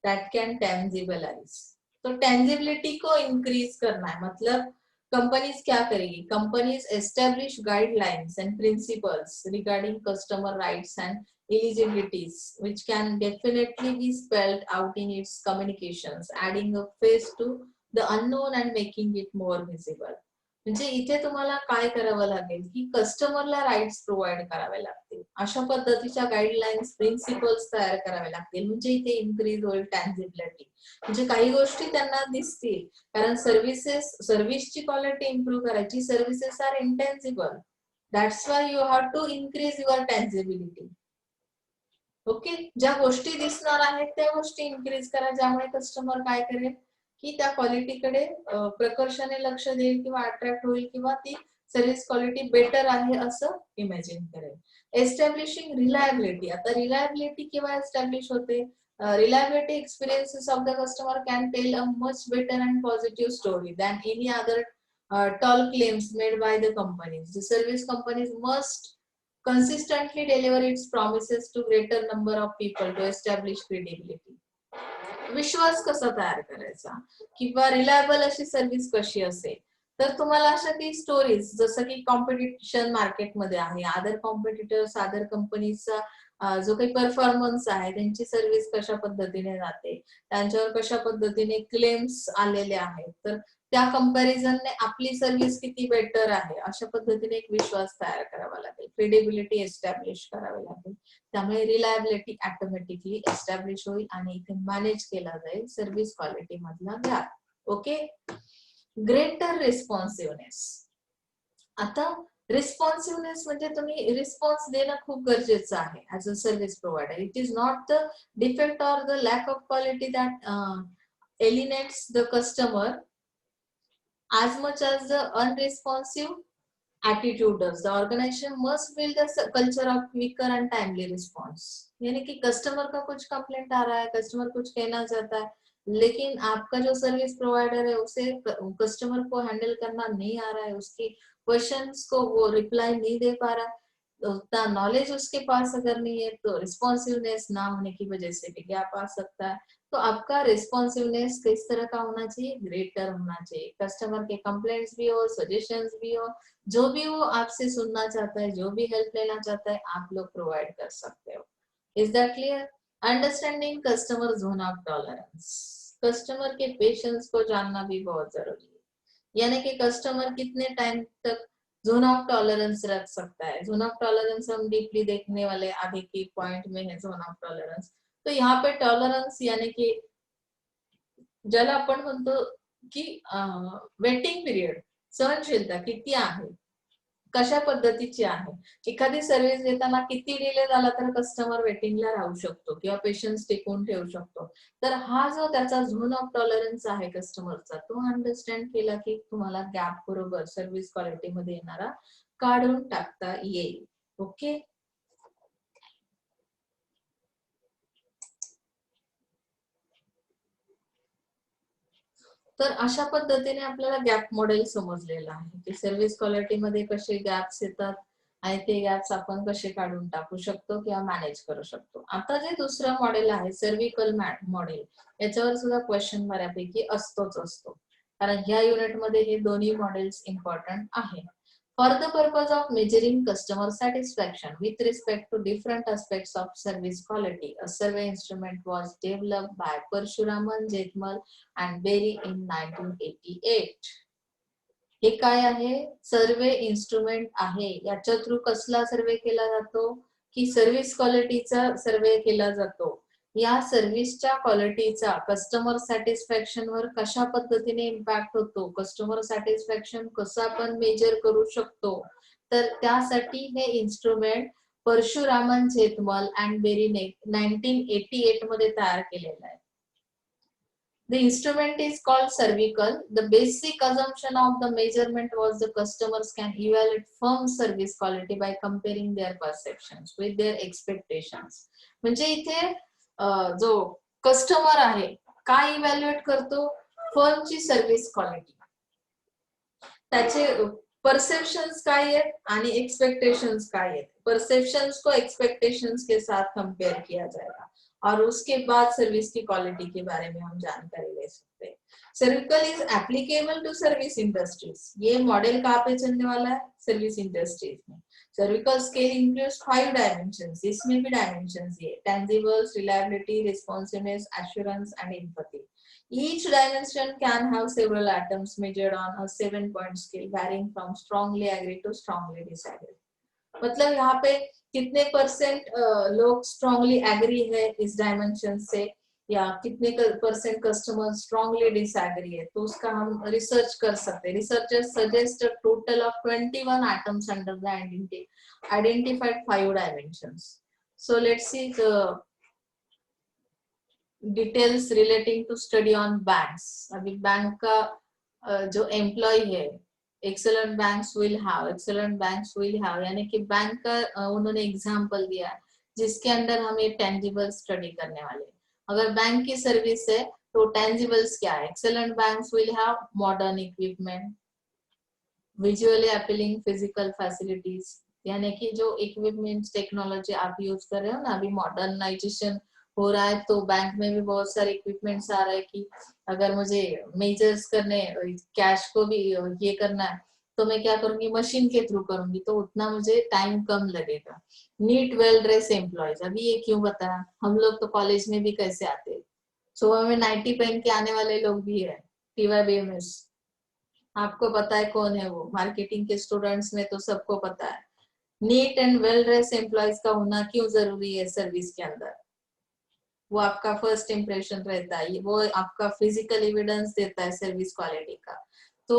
A: that can tangibilize. तो tangibility को increase करना है, मतलब कंपनीज क्या करेगी, companies establish guidelines and principles regarding customer rights and eligibilities which can definitely be spelled out in its communications, adding a face to the unknown and making it more visible. म्हणजे इथे तुम्हाला काय करावं लागेल की कस्टमरला राईट्स प्रोव्हाइड करावे लागतील, अशा पद्धतीच्या गाईडलाईन्स प्रिन्सिपल्स तयार करावे लागतील. म्हणजे इथे इन्क्रीज होईल टँजिबिलिटी, म्हणजे काही गोष्टी त्यांना दिसतील, कारण सर्व्हिसची क्वालिटी इम्प्रूव्ह करायची, services are intangible, that's why you have to increase your tangibility. Okay, ज्या गोष्टी दिसणार आहेत त्या गोष्टी इन्क्रीज करा, ज्यामुळे कस्टमर काय करेल की त्या क्वालिटीकडे प्रकर्षाने लक्ष देईल किंवा अट्रॅक्ट होईल किंवा ती सर्व्हिस क्वालिटी बेटर आहे असं इमॅजिन करेल. एस्टॅब्लिशिंग रिलायबिलिटी, आता रिलायबिलिटी केव्हा एस्टॅब्लिश होते? Reliability experiences of the customer can tell a much better and positive story than any other tall claims made by the companies. The service companies must consistently deliver its promises to greater number of people to establish credibility. विश्वास कसा तयार करायचा किंवा रिलायबल अशी सर्व्हिस कशी असेल, तर तुम्हाला अशा काही स्टोरीज, जसं की कॉम्पिटिशन मार्केटमध्ये आहे, अदर कॉम्पिटिटर्स, अदर कंपनीचा जो काही परफॉर्मन्स आहे, त्यांची सर्व्हिस कशा पद्धतीने जाते, त्यांच्यावर कशा पद्धतीने क्लेम्स आलेले आहेत, तर त्या कंपॅरिझनने आपली सर्व्हिस किती बेटर आहे, अशा पद्धतीने एक विश्वास तयार करावा लागेल, क्रेडिबिलिटी एस्टॅब्लिश करावी लागेल. त्यामुळे रिलायबिलिटी ऑटोमॅटिकली एस्टॅब्लिश होईल आणि इथे मॅनेज केला जाईल सर्व्हिस क्वालिटी मधला गॅप. Okay, greater responsiveness. आता रिस्पॉन्सिव्हनेस म्हणजे तुम्ही रिस्पॉन्स देणं खूप गरजेचं आहे as a service provider. It is not the defect और the lack of quality that alienates the customer as much as the unresponsive attitude does. The organization must build a culture of quicker and timely response. यानी कि कस्टमर का कुछ कंप्लेंट आ रहा है, कस्टमर कुछ कहना चाहता है, लेकिन आपका जो सर्विस प्रोवाइडर है उसे कस्टमर को हैंडल करना नहीं आ रहा है, उसकी क्वेश्चंस को वो रिप्लाई नहीं दे पा रहा, उतना नॉलेज उसके पास अगर नहीं है, तो रिस्पॉन्सिवनेस ना होने की वजह से भी गैप आ सकता है. तो आपका रिस्पॉन्सिवनेस किस तरह का होना चाहिए? ग्रेटर होना चाहिए. कस्टमर के कंप्लेंट्स भी हो, सजेशंस भी हो, जो भी वो आपसे सुनना चाहता है, जो भी हेल्प लेना चाहता है, आप लोग प्रोवाइड कर सकते हो. Is that clear? Understanding customer Joan of tolerance. Customer K patience को जानना भी बहुत जरूरी है, यानी कि कस्टमर कितने टाइम तक जोन ऑफ टॉलरेंस रख सकता है. जोन ऑफ टॉलरेंस हम डीपली देखने वाले आगे के पॉइंट में है. जोन ऑफ टॉलरेंस, तो यहाँ पे टॉलरन्स यानी कि ज्याला आपण म्हणतो की वेटिंग पिरियड, सहनशीलता किती आहे, कशा पद्धतीची आहे. एखादी सर्व्हिस देताना किती डिले झाला तर कस्टमर वेटिंगला राहू शकतो किंवा पेशन्स टिकवून ठेवू शकतो. तर हा जो त्याचा झोन ऑफ टॉलरन्स आहे कस्टमरचा, तो अंडरस्टँड केला की तुम्हाला गॅप बरोबर सर्व्हिस क्वालिटी मध्ये येणारा काढून टाकता येईल. ओके, तर अशा पद्धतीने आपल्याला गॅप मॉडेल समजलेलं आहे की सर्व्हिस क्वालिटी मध्ये कसे गॅप्स येतात आणि ते गॅप्स आपण कसे काढून टाकू शकतो किंवा मॅनेज करू शकतो. आता जे दुसरं मॉडेल आहे सर्व्हिकल मॉडेल, याच्यावर सुद्धा क्वेश्चन बऱ्यापैकी असतोच असतो, कारण ह्या युनिट मध्ये हे दोन्ही मॉडेल्स इम्पॉर्टंट आहे. For the purpose of measuring customer satisfaction with respect to different aspects of service quality, a survey instrument was developed by Parshuraman, Jethmal and Berry in 1988. हे काय आहे? सर्वे इन्स्ट्रुमेंट आहे. याच्या थ्रू कसला सर्वे केला जातो की सर्व्हिस क्वालिटीचा सर्वे केला जातो. या सर्व्हिसच्या क्वालिटीचा कस्टमर सॅटिस्फॅक्शन वर कशा पद्धतीने इम्पॅक्ट होतो, कस्टमर सॅटिस्फॅक्शन कसं आपण मेजर करू शकतो, तर त्यासाठी हे इन्स्ट्रुमेंट परशुरामन, झेथमल अँड बेरीने 1988 मध्ये तयार केलेलं आहे. The instrument is called cervical. The basic assumption of the measurement was the customers can evaluate firm service quality by comparing their perceptions with their expectations. म्हणजे इथे जो कस्टमर आहे काय इव्हॅल्युएट करतो? फर्मची सर्व्हिस क्वालिटी, त्याचे परसेप्शंस काय आहेत आणि एक्सपेक्टेशंस काय आहेत. परसेप्शंस को एक्सपेक्टेशंस के साथ कंपेयर किया जाएगा और उसके बाद सर्विस की क्वालिटी के बारे में हम जानकारी ले सकते हैं. SERVQUAL is applicable to service industries. ये मॉडल कहाँ पे चलने वाला है? सर्विस इंडस्ट्रीज में। SERVQUAL scale includes 5 dimensions. इसमें भी डायमेंशंस ये tangibles, reliability, responsiveness, assurance and empathy. Each dimension can have several items measured on a 7-point scale varying from strongly agree to strongly disagree. मतलब यहाँ पे कितने परसेंट लोग स्ट्रांगली एग्री है इस डायमेंशन से, या कितने परसेंट कस्टमर स्ट्रांगली डिसएग्री है, तो उसका हम रिसर्च कर सकते हैं। Researchers suggest a total of 21 items under the identified 5 dimensions. So let's see the details relating to study on banks. अभी बैंक का जो एम्प्लॉय है, excellent banks will have, excellent banks will have यानी कि बैंक का उन्होंने एग्जांपल दिया जिसके अंदर हम ये टेंजिबल स्टडी करने वाले। अगर बैंक की सर्विस है तो टेंजिबल्स क्या है? Excellent banks will have modern equipment, visually appealing physical facilities, यानी कि जो इक्विपमेंट्स टेक्नोलॉजी आप यूज कर रहे हो ना, अभी मॉडर्नाइजेशन हो रहा है तो बैंक में भी बहुत सारे इक्विपमेंट्स आ रहे हैं कि अगर मुझे मेजर्स करने, कैश को भी ये करना है तो मैं क्या करूंगी, मशीन के थ्रू करूंगी, तो उतना मुझे टाइम कम लगेगा। नीट वेल ड्रेस एम्प्लॉयज, अभी ये क्यों बताया, हम लोग तो कॉलेज में भी कैसे आते हैं, सुबह में नाइटी पहन के आने वाले लोग भी है। TYBMS आपको पता है कौन है वो, मार्केटिंग के स्टूडेंट्स में तो सबको पता है। Neat and well dress employees का होना क्यों जरूरी है सर्विस के अंदर? वो आपका फर्स्ट इंप्रेशन रहता है, वो आपका फिजिकल एविडेंस देता है सर्विस क्वालिटी का। तो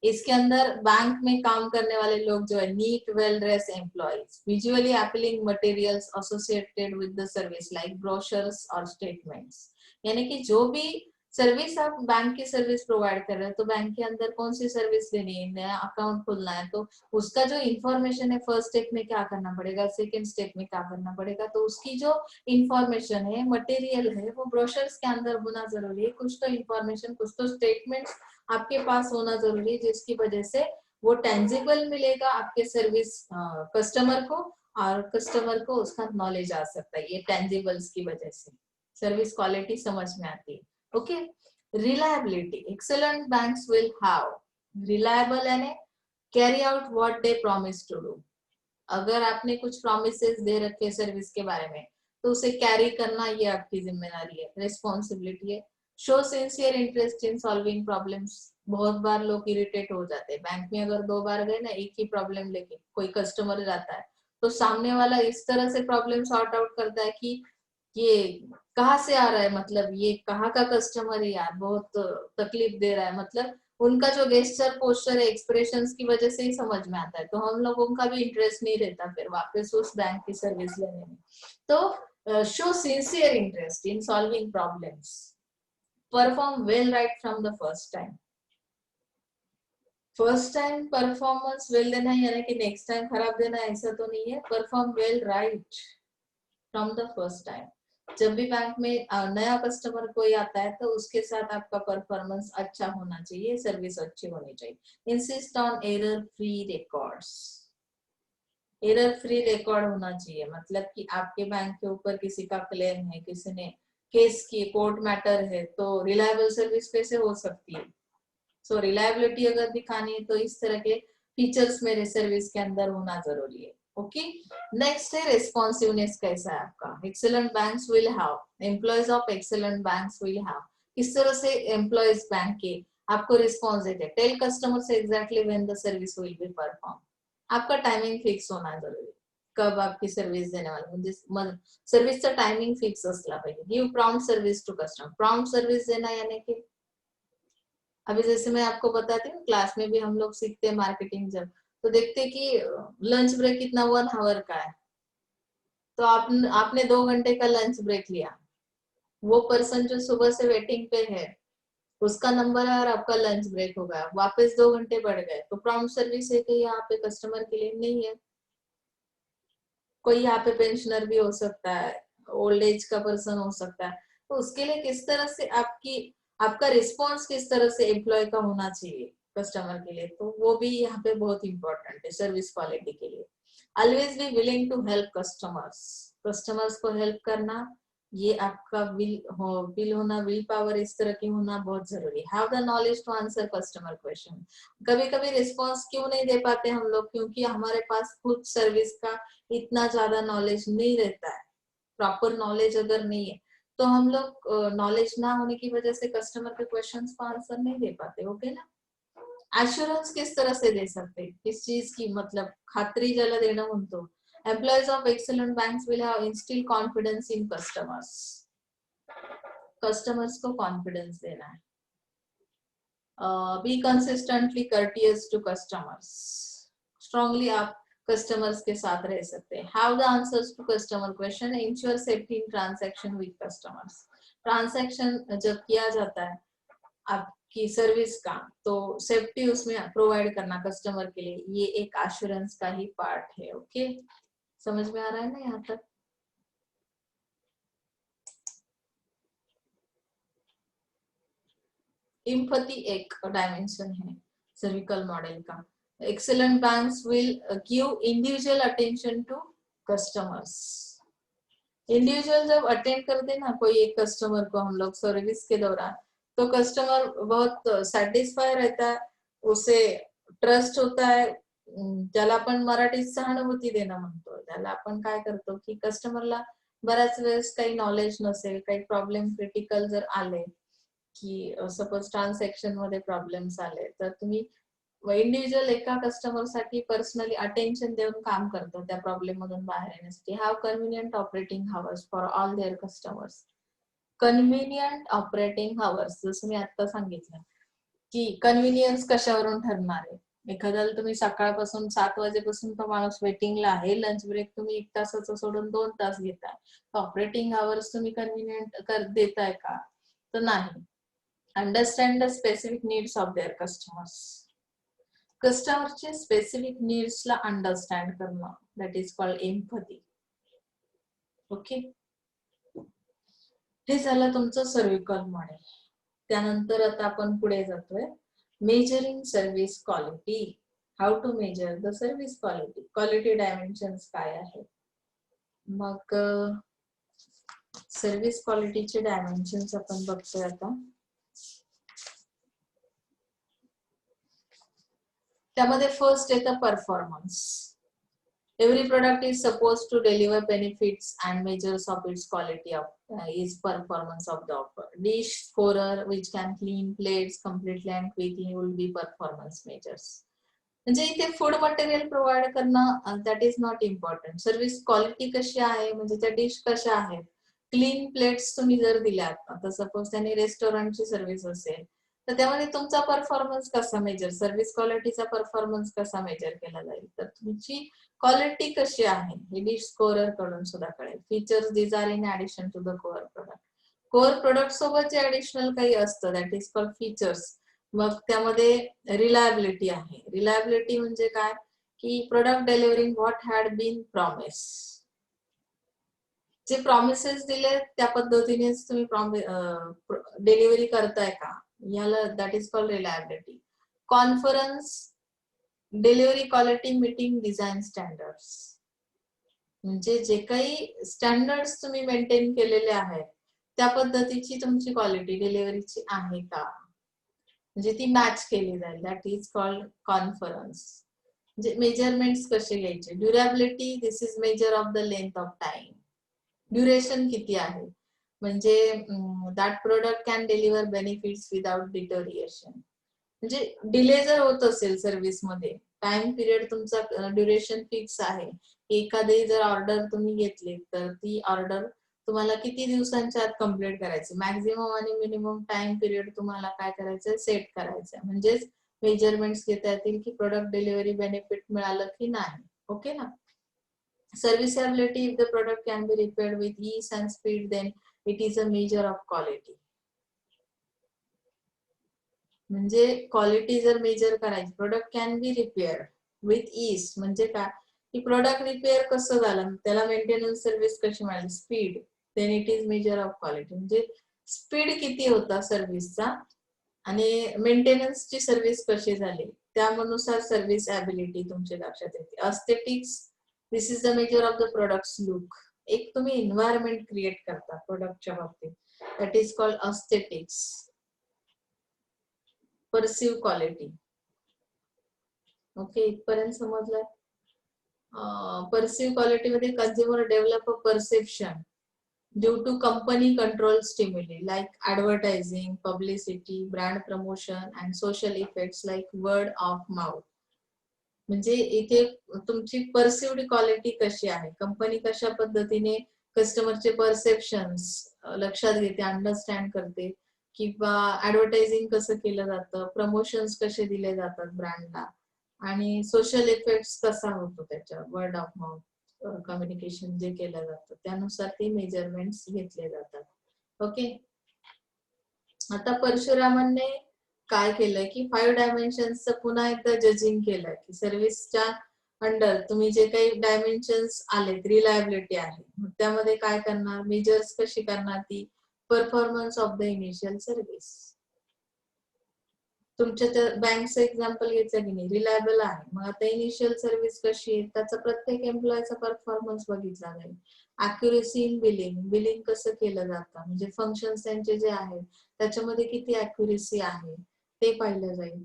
A: इसके अंदर बैंक में काम करने वाले लोग जो है, neat well dress employees, visually appealing materials associated with the service like brochures और स्टेटमेंट्स, यानी कि जो भी सर्विस आप बैंक की सर्विस प्रोवाइड कर रहे हो, तो बैंक के अंदर कौन सी सर्विस देनी है, नया अकाउंट खोलना है, तो उसका जो इंफॉर्मेशन है फर्स्ट स्टेप में क्या करना पड़ेगा, सेकेंड स्टेप में क्या करना पड़ेगा, तो उसकी जो इंफॉर्मेशन है, मटेरियल है, वो ब्रोशर्स के अंदर होना जरूरी है। कुछ तो इंफॉर्मेशन, कुछ तो स्टेटमेंट्स आपके पास होना जरूरी है, जिसकी वजह से वो टेंजिबल मिलेगा आपके सर्विस कस्टमर को, और कस्टमर को उसका नॉलेज आ सकता है, ये टेंजिबल्स की वजह से सर्विस क्वालिटी समझ में आती है। Okay, reliability, excellent banks will have, reliable यानी carry out what they promise to do. अगर आपने कुछ प्रोमिसेस दे रखे सर्विस के बारे में तो उसे कैरी करना ये आपकी जिम्मेदारी है, रिस्पॉन्सिबिलिटी है। Show sincere interest in solving problems, बहुत बार लोग इरिटेट हो जाते हैं बैंक में, अगर 2 बार गए ना एक ही प्रॉब्लम लेके, कोई कस्टमर जाता है तो सामने वाला इस तरह से प्रॉब्लम सॉर्ट आउट करता है कि ये कहाँ से आ रहा है, मतलब ये कहाँ का कस्टमर है यार, बहुत तकलीफ दे रहा है, मतलब उनका जो गेस्चर पोस्चर है, एक्सप्रेशंस की वजह से ही समझ में आता है, तो हम लोगों का भी इंटरेस्ट नहीं रहता फिर वापस उस बैंक की सर्विस लेने में। तो show sincere interest in solving problems, perform well right from the first time. First time performance well देना है यानी कि नेक्स्ट टाइम खराब देना, ऐसा तो नहीं है। Perform well right from the first time, जब भी बैंक में नया कस्टमर कोई आता है तो उसके साथ आपका परफॉर्मेंस अच्छा होना चाहिए, सर्विस अच्छी होनी चाहिए। Insist on error free records, error free record होना चाहिए, मतलब कि आपके बैंक के ऊपर किसी का क्लेम है, किसी ने केस की, कोर्ट मैटर है, तो रिलायबल सर्विस कैसे हो सकती है? सो रिलायबिलिटी अगर दिखानी है तो इस तरह के फीचर्स मेरे सर्विस के अंदर होना जरूरी है। ओके, नेक्स्ट है रेस्पॉन्सिवनेस, कैसा है आपका? Excellent banks will have, employees of excellent banks will have, किस तरह से एम्प्लॉयज बैंक के आपको रिस्पॉन्स देते हैं? टेल कस्टमर से exactly when the service will be perform, आपका टाइमिंग फिक्स होना जरूरी, कब आपकी सर्विस देने वाले, म्हणजे सर्विसचा टायमिंग फिक्स असला पाहिजे। Give prompt service to customer, prompt service देना यानी कि अभी जैसे मैं आपको बताती हूँ, क्लास में भी हम लोग सीखते हैं मार्केटिंग, जब तो देखते हैं कि लंच ब्रेक कितना 1 आवर का है, तो आपने 2 घंटे का लंच ब्रेक लिया, वो पर्सन जो सुबह से वेटिंग पे है उसका नंबर है और आपका लंच ब्रेक हो गया, वापस 2 घंटे बढ़ गए, तो प्रॉम्प्ट सर्विस है कि यहाँ पे कस्टमर के लिए नहीं है। कोई यहाँ पे पेंशनर भी हो सकता है, ओल्ड एज का पर्सन हो सकता है, तो उसके लिए किस तरह से आपका रिस्पॉन्स किस तरह से एम्प्लॉय का होना चाहिए कस्टमर के लिए, तो वो भी यहाँ पे बहुत इंपॉर्टेंट है सर्विस क्वालिटी के लिए। Always be willing to help customers, customers को हेल्प करना, ये आपका विल होना, विल पावर इस तरह की होना बहुत जरूरी। Have the knowledge to answer customer question. कभी कभी रिस्पॉन्स क्यों नहीं दे पाते हम लोग, क्योंकि हमारे पास खुद सर्विस का इतना ज्यादा नॉलेज नहीं रहता है। प्रॉपर नॉलेज अगर नहीं है तो हम लोग नॉलेज ना होने की वजह से कस्टमर के क्वेश्चंस को आंसर नहीं दे पाते। ओके ना। एश्योरेंस किस तरह से दे सकते, किस चीज की, मतलब खात्री ज्याला देणं म्हणतो। Employees of excellent banks will have instil confidence in customers. Customers को कॉन्फिडेंस देना है। Be consistently courteous to customers. Strongly आप कस्टमर्स के साथ रह सकते हैं। Have the answers to customer question. Ensure safety in transaction with customers. Transaction जब किया जाता है आपकी सर्विस का, तो सेफ्टी उसमें प्रोवाइड करना कस्टमर के लिए, ये एक एश्योरेंस का ही पार्ट है। ओके, समझ में आ रहा है ना यहाँ तक। एम्पैथी एक डायमेंशन है सर्विकल मॉडल का। Excellent banks will give individual attention to customers. Individual जब अटेंड करते ना कोई एक कस्टमर को हम लोग सर्विस के दौरान, तो कस्टमर बहुत सॅटिस्फाय रहता है, उसे ट्रस्ट होता है। ज्याला आपण मराठीत सहानुभूती देणं म्हणतो, त्याला आपण काय करतो की कस्टमरला बऱ्याच वेळेस काही नॉलेज नसेल, काही प्रॉब्लेम क्रिटिकल जर आले, की सपोज ट्रान्झॅक्शन मध्ये प्रॉब्लेम्स आले, तर तुम्ही इंडिव्हिज्युअल एका कस्टमर साठी पर्सनली अटेन्शन देऊन काम करतो त्या प्रॉब्लेम मधून बाहेर येण्यासाठी। Have convenient operating hours for all their customers. Convenient operating hours, जसं मी आता सांगितलं की कन्व्हिनियन्स कशावरून ठरणार आहे। एखाद्याला तुम्ही सकाळपासून 7 वाजेपासून तो माणूस वेटिंगला आहे, लंच ब्रेक तुम्ही 1 तासाचा सोडून 2 तास घेताय, ऑपरेटिंग हावर्स तुम्ही कन्व्हिनियंट देताय का, तर नाही। Understand the specific needs of their customers. कस्टमरचे स्पेसिफिक नीड्सला अंडरस्टँड करणं, that is called empathy. Okay, हे झालं तुमचं सर्व्हिकल मॉडेल। त्यानंतर आता आपण पुढे जातोय, measuring service quality. How to measure the service quality. Quality dimensions काय आहेत, मग सर्व्हिस क्वालिटीचे डायमेन्शन्स आपण बघतोय आता। त्यामध्ये फर्स्ट येतं performance. Every product is supposed to deliver benefits and measures of its quality of is performance of the offer. Dish scorer which can clean plates completely and quickly will be performance measures. म्हणजे इथे फूड मटेरियल प्रोव्हाइड करणं that is not important. Service quality कशी आहे, म्हणजे त्या डिश कशा आहेत, क्लीन प्लेट्स तुम्ही जर दिल्यात, आता सपोज त्याने रेस्टॉरंटची सर्व्हिस असेल, तर त्यामध्ये तुमचा परफॉर्मन्स कसा मेजर, सर्व्हिस क्वालिटीचा परफॉर्मन्स कसा मेजर केला जाईल, तर तुमची क्वालिटी कशी आहे हे डिश स्कोरर कडून सुद्धा कळेल। Features these are in addition to the core product. Core product सोबत जे ऍडिशनल काही असतं दॅट इज कॉल्ड फीचर्स। मग त्यामध्ये रिलायबिलिटी आहे। रिलायबिलिटी म्हणजे काय, की product delivering what had been promise. जे प्रॉमिसेस दिले त्या पद्धतीनेच तुम्ही डिलिव्हरी करताय का, याला that is called reliability. Conformance delivery quality meeting design standards, म्हणजे जे काही स्टँडर्ड्स तुम्ही मेंटेन केलेले आहेत त्या पद्धतीची तुमची क्वालिटी डिलिव्हरीची आहे का, म्हणजे ती मॅच केली जाईल, दॅट इज कॉल्ड कॉन्फरन्स। म्हणजे मेजरमेंट्स कसे घ्यायचे। Durability, this is measure of the length of time. Duration किती आहे, म्हणजे that product can deliver benefits without deterioration. म्हणजे डिले जर होत असेल सर्व्हिस मध्ये, टाइम पिरियड तुमचा ड्युरेशन फिक्स आहे, एखादी जर ऑर्डर तुम्ही घेतली तर ती ऑर्डर तुम्हाला किती दिवसांच्या आत कंप्लीट करायची, मॅक्झिमम आणि मिनिमम टाइम पिरियड तुम्हाला काय करायचंय, सेट करायचंय। म्हणजेच मेजरमेंट्स घेता येतील की प्रोडक्ट डिलिव्हरी बेनिफिट मिळालं की नाही। ओके ना। Serviceability, if the product can be repaired with ease and speed then it is a measure of quality. म्हणजे क्वालिटी जर मेजर करायची, product can be repaired with ease म्हणजे काय, की प्रोडक्ट रिपेअर कसं झालं, त्याला मेंटेनन्स सर्व्हिस कशी मिळाली, speed, then it is measure of quality. म्हणजे स्पीड किती होता सर्व्हिसचा आणि मेंटेनन्सची सर्व्हिस कशी झाली, त्यानुसार सर्व्हिस ॲबिलिटी तुमच्या लक्षात येते। Aesthetics, this is the measure of the product's look. एक तुम्ही एन्व्हायरमेंट क्रिएट करता प्रोडक्टच्या बाबतीत, that is called aesthetics. Perceived quality. Okay, इथपर्यंत समजलंय? परसिव्ह क्वालिटी मध्ये consumer develop a perception due to company control stimuli like advertising, publicity, brand promotion and social effects like word of mouth. म्हणजे इथे तुमची परसिव्ड क्वालिटी कशी आहे, कंपनी कशा पद्धतीने कस्टमरचे परसेप्शन्स लक्षात घेते, अंडरस्टँड करते, किंवा ऍडव्हर्टायझिंग कसं केलं जातं, प्रमोशन्स कसे दिले जातात ब्रँडला, आणि सोशल इफेक्ट्स कसा होतो त्याच्या वर्ड ऑफ माउथ कम्युनिकेशन जे केलं जातं, त्यानुसार ते मेजरमेंट्स घेतले जातात. ओके, आता परशुरामांनी काय केलंय की 5 डायमेन्शन्सचं पुन्हा एकदा जजिंग केलंय की सर्व्हिसच्या अंडर तुम्ही जे काही डायमेन्शन्स आलेत, रिलायबिलिटी आहे, मग त्यामध्ये काय करणार, मेजर्स कशी करणार ती, performance of the initial service. तुमच्या बँकचं एक्झाम्पल घ्यायचं की नाही, रिलायबल आहे, मग आता इनिशियल सर्व्हिस कशी आहे, त्याचा प्रत्येक एम्प्लॉयचा परफॉर्मन्स बघितला जाईल. अॅक्युरेसी इन बिलिंग, बिलिंग कसं केलं जातं, म्हणजे फंक्शन्स त्यांचे जे आहेत त्याच्यामध्ये किती अॅक्युरेसी आहे ते पाहिलं जाईल.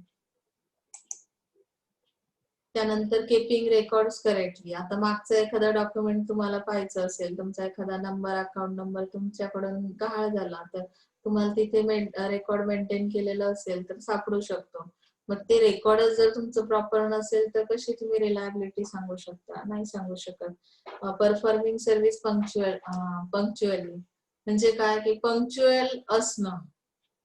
A: त्यानंतर कीपिंग रेकॉर्ड्स करेक्टली. आता मागचं एखादा डॉक्युमेंट तुम्हाला पाहायचं असेल, तुमचा एखादा नंबर, अकाउंट नंबर तुमच्याकडून गहाळ झाला, तर तुम्हाला तिथे रेकॉर्ड मेंटेन केलेलं असेल तर सापडू शकतो. मग ते रेकॉर्डच जर तुमचं प्रॉपर नसेल तर कशी तुम्ही रिलायबिलिटी सांगू शकता, नाही सांगू शकत. परफॉर्मिंग सर्व्हिस पंक्च्युअली, म्हणजे काय की पंक्च्युअल असणं,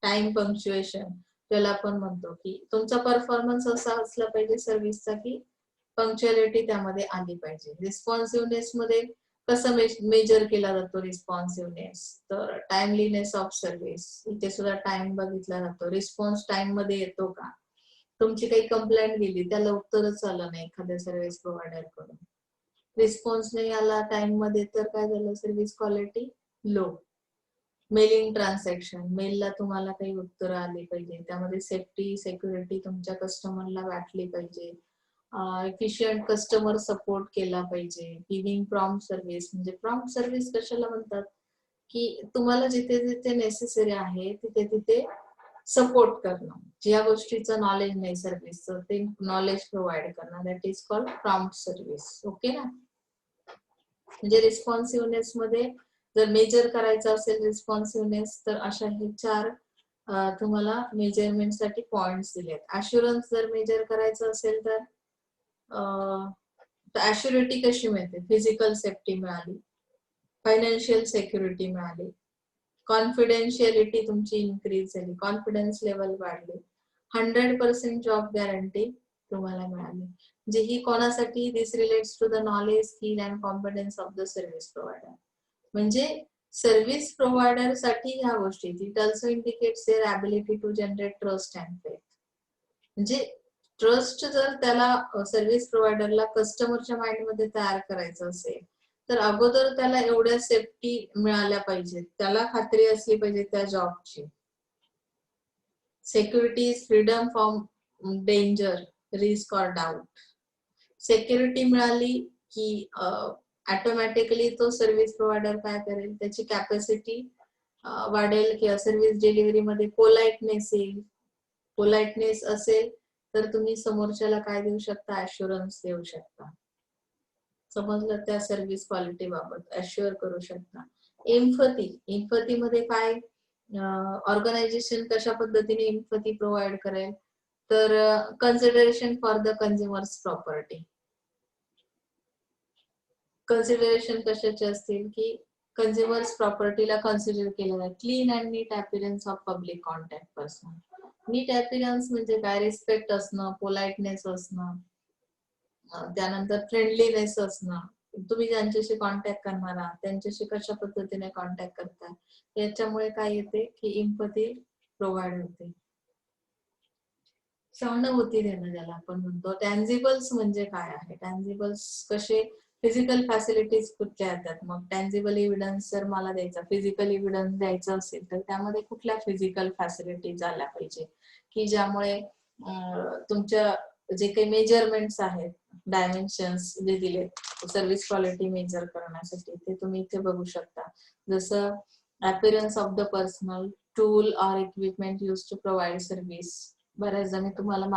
A: टाइम पंक्च्युएशन त्याला आपण म्हणतो, की तुमचा परफॉर्मन्स असा असला पाहिजे सर्व्हिसचा की पंक्च्युअलिटी त्यामध्ये आली पाहिजे. रिस्पॉन्सिव्हनेस मध्ये कसं मेजर केला जातो रिस्पॉन्सिव्हनेस, तर टाइमलीनेस ऑफ सर्व्हिस, इथे सुद्धा टाइम बघितला जातो. रिस्पॉन्स टाइम मध्ये येतो का, तुमची काही कंप्लेंट गेली त्याला उत्तरच आलं नाही एखाद्या सर्व्हिस प्रोव्हायडर कडून, रिस्पॉन्स नाही आला टाइम मध्ये, तर काय झालं, service quality low. Mailing transaction, मेलला तुम्हाला काही उत्तर आली पाहिजे, त्यामध्ये सेफ्टी सिक्युरिटी तुमच्या कस्टमरला वाटली पाहिजे. एफिशियंट कस्टमर सपोर्ट केला पाहिजे. गिव्हिंग प्रॉम्प्ट सर्व्हिस, म्हणजे प्रॉम्प्ट सर्व्हिस कशाला म्हणतात की तुम्हाला जिथे जिथे नेसेसरी आहे तिथे तिथे सपोर्ट करणं, ज्या गोष्टीचं नॉलेज नाही सर्व्हिसचं ते नॉलेज प्रोव्हाइड करणं, that is called prompt service. Okay ना, म्हणजे रिस्पॉन्सिव्हनेस मध्ये जर मेजर करायचं असेल रिस्पॉन्सिव्हनेस, तर अशा हे 4 तुम्हाला मेजरमेंट साठी पॉइंट्स दिलेत. अश्युरन्स जर मेजर करायचं असेल तर अश्युरिटी कशी मिळते, फिजिकल सेफ्टी मिळाली, फायनान्शियल सिक्युरिटी मिळाली, कॉन्फिडेन्शियलिटी तुमची इन्क्रीज झाली, कॉन्फिडन्स लेवल वाढली, 100% जॉब गॅरंटी तुम्हाला मिळाली. म्हणजे ही कोणासाठी, this relates to the knowledge, skill and competence of the service provider. म्हणजे सर्व्हिस प्रोव्हायडर साठी ह्या गोष्टी, it also indicates their ability to generate trust and faith. म्हणजे ट्रस्ट जर त्याला सर्व्हिस प्रोव्हायडरला कस्टमरच्या माइंड मध्ये तयार करायचं असेल, तर अगोदर त्याला एवढ्या सेफ्टी मिळाल्या पाहिजेत, त्याला खात्री असली पाहिजे त्या जॉबची. Security is freedom from danger, risk और डाऊट. सिक्युरिटी मिळाली की ऑटोमॅटिकली तो सर्व्हिस प्रोव्हायडर काय करेल, त्याची कॅपॅसिटी वाढेल किंवा सर्व्हिस डिलिव्हरी मध्ये पोलाइटनेस येईल. पोलाइटनेस असेल तर तुम्ही समोरच्याला काय देऊ शकता, अश्युरन्स देऊ शकता. समजलं, त्या सर्व्हिस क्वालिटी बाबत अश्युअर करू शकता. एम्पथी, एम्पथी मध्ये काय, ऑर्गनायझेशन कशा पद्धतीने एम्पथी प्रोव्हाइड करेल, तर consideration for the consumers property. Consideration कशाचे असतील की कंझ्युमर्स प्रॉपर्टीला कन्सिडर केलं जाईल. Clean and neat appearance of public contact person. Neat appearance म्हणजे काय, रिस्पेक्ट असणं, पोलाइटनेस असणं, त्यानंतर फ्रेंडलीनेस असणं, तुम्ही ज्यांच्याशी कॉन्टॅक्ट करणार आहात त्यांच्याशी कशा पद्धतीने कॉन्टॅक्ट करताय, याच्यामुळे काय येते की एम्पथी प्रोव्हाइड होते. सहानुभूती देणं ज्याला आपण म्हणतो. टँजिबल्स म्हणजे काय आहे, टँजिबल्स कसे, फिजिकल फॅसिलिटीज कुठल्या येतात, मग टँजिबल एव्हिडन्स जर मला द्यायचा, फिजिकल एव्हिडन्स द्यायचा असेल तर त्यामध्ये कुठल्या फिजिकल फॅसिलिटीज आल्या पाहिजे की ज्यामुळे तुमच्या जे काही मेजरमेंट्स आहेत डायमेन्शन्स जे दिले सर्व्हिस क्वालिटी मेजर करण्यासाठी ते तुम्ही इथे बघू शकता. जसं appearance of the personal, tool or equipment use to provide service. बऱ्याचदा मी तुम्हाला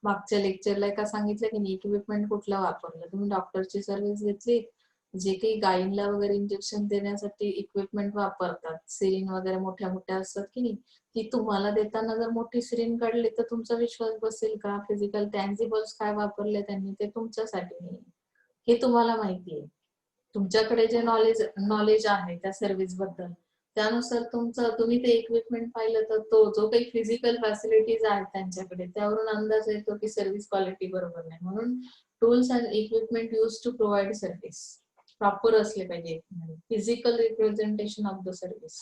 A: मागच्या लेक्चरला एका सांगितलं की इक्विपमेंट कुठलं वापरलं. तुम्ही डॉक्टरची सर्व्हिस घेतली, जे काही गायींना वगैरे इंजेक्शन देण्यासाठी इक्विपमेंट वापरतात, सिरिंज वगैरे मोठ्या मोठ्या असतात की नाही, ती तुम्हाला देताना जर मोठी सिरिंज काढली तर तुमचा विश्वास बसेल का? फिजिकल टँजिबल्स काय वापरले त्यांनी ते तुमच्यासाठी नाही, हे तुम्हाला माहिती आहे. तुमच्याकडे जे नॉलेज आहे त्या सर्व्हिस बद्दल, त्यानुसार तुम्ही ते इक्विपमेंट पाहिलं तर तो जो काही फिजिकल फॅसिलिटीज आहेत त्यांच्याकडे, त्यावरून अंदाज येतो की सर्व्हिस क्वालिटी बरोबर नाही. म्हणून tools and equipment use to provide service proper असले पाहिजे. Physical representation of the service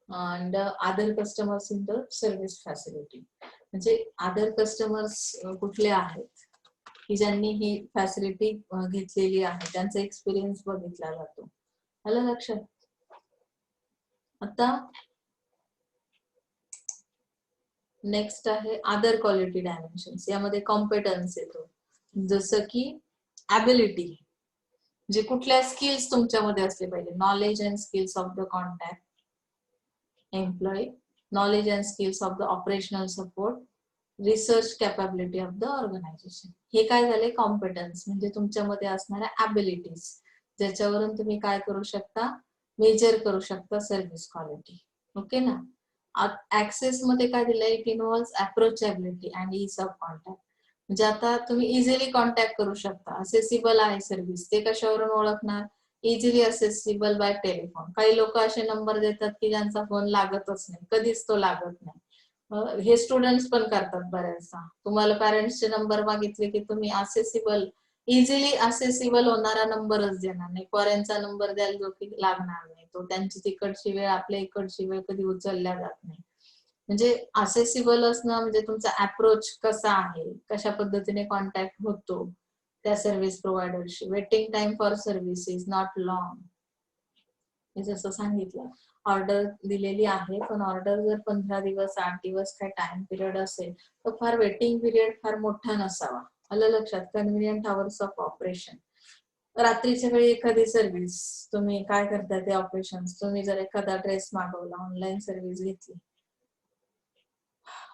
A: and other customers in the service facility. म्हणजे अदर कस्टमर्स कुठले आहेत की ज्यांनी ही फॅसिलिटी घेतलेली आहे, त्यांचा एक्सपिरियन्स बघितला जातो. आलं लक्षात? आता नेक्स्ट आहे अदर क्वालिटी डायमेन्शन्स. यामध्ये कॉम्पिटन्स येतो, जसं की ॲबिलिटी, म्हणजे कुठल्या स्किल्स तुमच्यामध्ये असले पाहिजे. Knowledge and skills of the contact employee, knowledge and skills of the operational support, research capability of the organisation. हे काय झाले? कॉम्पिटन्स, म्हणजे तुमच्यामध्ये असणाऱ्या ॲबिलिटीज, ज्याच्यावरून तुम्ही काय करू शकता? मेजर करू शकता सर्व्हिस क्वालिटी. ओके ना? ऍक्सेस मध्ये काय दिलंय? It involves approachability and ease of contact. म्हणजे आता तुम्ही इझिली कॉन्टॅक्ट करू शकता. असेसिबल आहे सर्व्हिस, ते कशावरून ओळखणार? Easily accessible by telephone. काही लोक असे नंबर देतात की ज्यांचा फोन लागतच नाही, कधीच तो लागत नाही. हे स्टुडंट्स पण करतात बऱ्याचदा. तुम्हाला पॅरेंट्सचे नंबर मागितले की तुम्ही इझिली असेसिबल होणारा नंबरच देणार नाही. फॉरेनचा नंबर द्याल जो की लागणार नाही, तो त्यांची तिकडची वेळ आपल्या इकडची वेळ कधी उचलल्या जात नाही. म्हणजे असेसिबल असणं म्हणजे तुमचा अप्रोच कसा आहे, कशा पद्धतीने कॉन्टॅक्ट होतो त्या सर्व्हिस प्रोव्हायडरशी. Waiting time for service is not long. मी जसं सांगितलं, ऑर्डर दिलेली आहे, पण ऑर्डर जर 15 दिवस 8 दिवस काय टाइम पिरियड असेल तर फार वेटिंग पिरियड फार मोठा नसावा. आलं लक्षात? Convenient hours of operation. रात्रीच्या वेळी एखादी सर्व्हिस तुम्ही काय करता ते ऑपरेशन, तुम्ही जर एखादा ड्रेस मागवला, ऑनलाईन सर्व्हिस घेतली,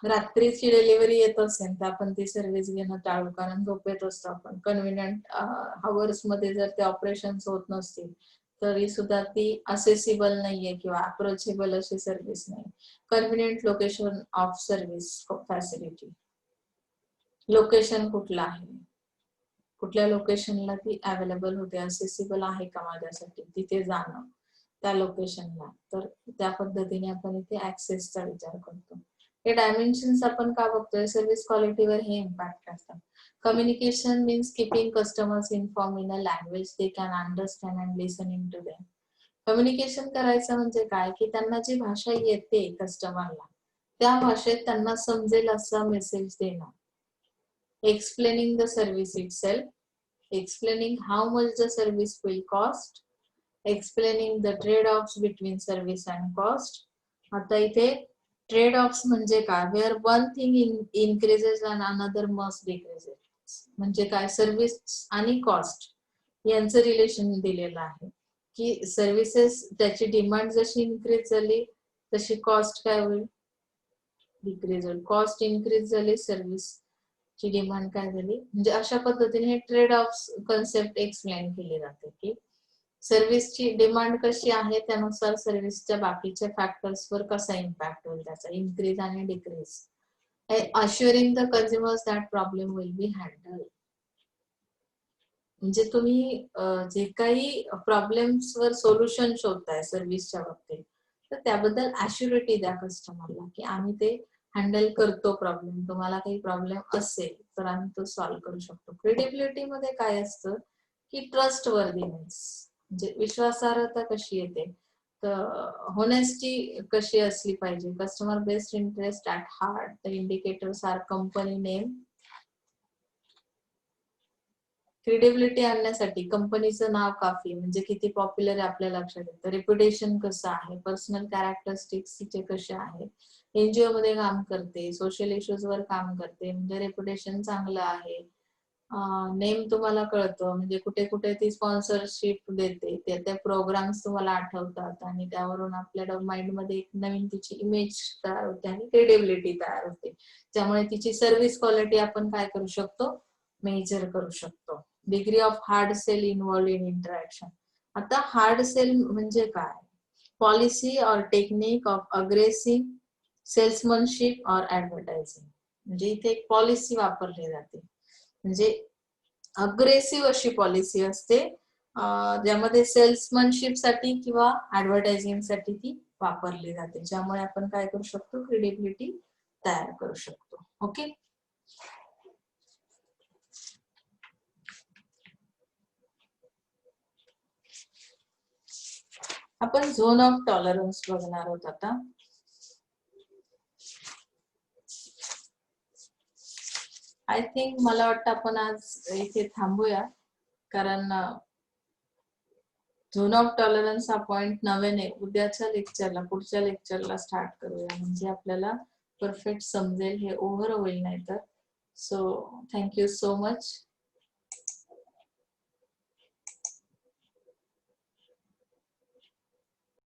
A: रात्रीची डिलिव्हरी येत असेल तर आपण ती सर्व्हिस घेणं टाळू, कारण झोपेत असतो आपण. कन्व्हिनियंट आवर्स मध्ये जर ते ऑपरेशन होत नसतील तरी सुद्धा ती असेसिबल नाहीये किंवा अप्रोचेबल अशी सर्व्हिस नाही. Convenient location of service facility. Location कुठलं आहे, कुठल्या लोकेशनला ती अवेलेबल होते, असेसिबल आहे का माझ्यासाठी, तिथे जाणं त्या लोकेशनला. तर त्या पद्धतीने आपण इथे ऍक्सेसचा विचार करतो. हे डायमेन्शन्स आपण का बघतोय? सर्व्हिस क्वालिटीवर हे इम्पॅक्ट असतात. Communication means keeping customers inform in a language they can understand and listening to them. Communication करायचं म्हणजे काय? की त्यांना जी भाषा येते कस्टमरला, त्या भाषेत त्यांना समजेल असा मेसेज देणं. Explaining the service itself, explaining how much the service will cost, explaining the trade-offs between service and cost. आता इथे ट्रेड ऑफ्स म्हणजे काय? Where one thing increases and another must decreases. म्हणजे काय? सर्व्हिस आणि कॉस्ट यांचं रिलेशन दिलेलं आहे की सर्व्हिसेस त्याची डिमांड जशी इन्क्रीज झाली तशी कॉस्ट काय होईल? डिक्रीज होईल. कॉस्ट इन्क्रीज झाली, सर्व्हिस ची डिमांड काय झाली? म्हणजे अशा पद्धतीने हे ट्रेड ऑफ कन्सेप्ट एक्सप्लेन केली जाते की सर्व्हिसची डिमांड कशी आहे त्यानुसार सर्व्हिसच्या बाकीच्या फॅक्टर्सवर कसा इम्पॅक्ट होईल, त्याचा इन्क्रीज आणि decrease. Assuring the consumers that problem will be handle. म्हणजे तुम्ही जे काही प्रॉब्लेम्सवर सोल्युशन शोधताय सर्व्हिसच्या बाबतीत, तर त्याबद्दल अश्युरिटी द्या कस्टमरला की आम्ही ते हँडल करतो प्रॉब्लेम. तुम्हाला काही प्रॉब्लेम असेल तर आम्ही तो सॉल्व्ह करू शकतो. क्रेडिबिलिटी मध्ये काय असतं की ट्रस्ट वर्दीनेस, म्हणजे विश्वासार्हता कशी येते, तर होनेस्टी कशी असली पाहिजे. Customer best interest at heart. The indicators are company name. Credibility आणण्यासाठी कंपनीचं नाव काफी, म्हणजे किती पॉप्युलर आहे आपल्या लक्षात येतं. रेप्युटेशन कसं आहे, पर्सनल कॅरेक्टरिस्टिक्स तिचे कसे आहेत, एनजीओ मध्ये काम करते, सोशल इश्यूज वर काम करते, म्हणजे रेप्युटेशन चांगलं आहे, नेम तुम्हाला कळतं, म्हणजे कुठे कुठे ती स्पॉन्सरशिप देते, त्या प्रोग्राम्स तुम्हाला आठवतात आणि त्यावरून आपल्या माइंड मध्ये एक नवीन तिची इमेज तयार होते आणि क्रेडिबिलिटी तयार होते, त्यामुळे तिची सर्व्हिस क्वालिटी आपण काय करू शकतो, मेजर करू शकतो. Degree of hard sell involve in interaction. आता हार्ड सेल म्हणजे काय, पॉलिसी और टेक्निक ऑफ अग्रेसिव्ह सेल्समनशिप और ऍडव्हर्टायझिंग. म्हणजे इथे एक पॉलिसी वापरली जाते, म्हणजे अग्रेसिव्ह अशी पॉलिसी असते ज्यामध्ये सेल्समनशिप साठी किंवा ऍडव्हर्टायझिंग साठी ती वापरली जाते, ज्यामुळे आपण काय करू शकतो, क्रेडिबिलिटी तयार करू शकतो. ओके. आपण झोन ऑफ टॉलरन्स बघणार आहोत आता. आय थिंक मला वाटतं आपण आज इथे थांबूया, कारण झोन ऑफ टॉलरन्स हा पॉइंट नव्याने उद्याच्या लेक्चरला, पुढच्या लेक्चरला स्टार्ट करूया, म्हणजे आपल्याला परफेक्ट समजेल, हे ओव्हर होईल नाही तर. So thank you so much.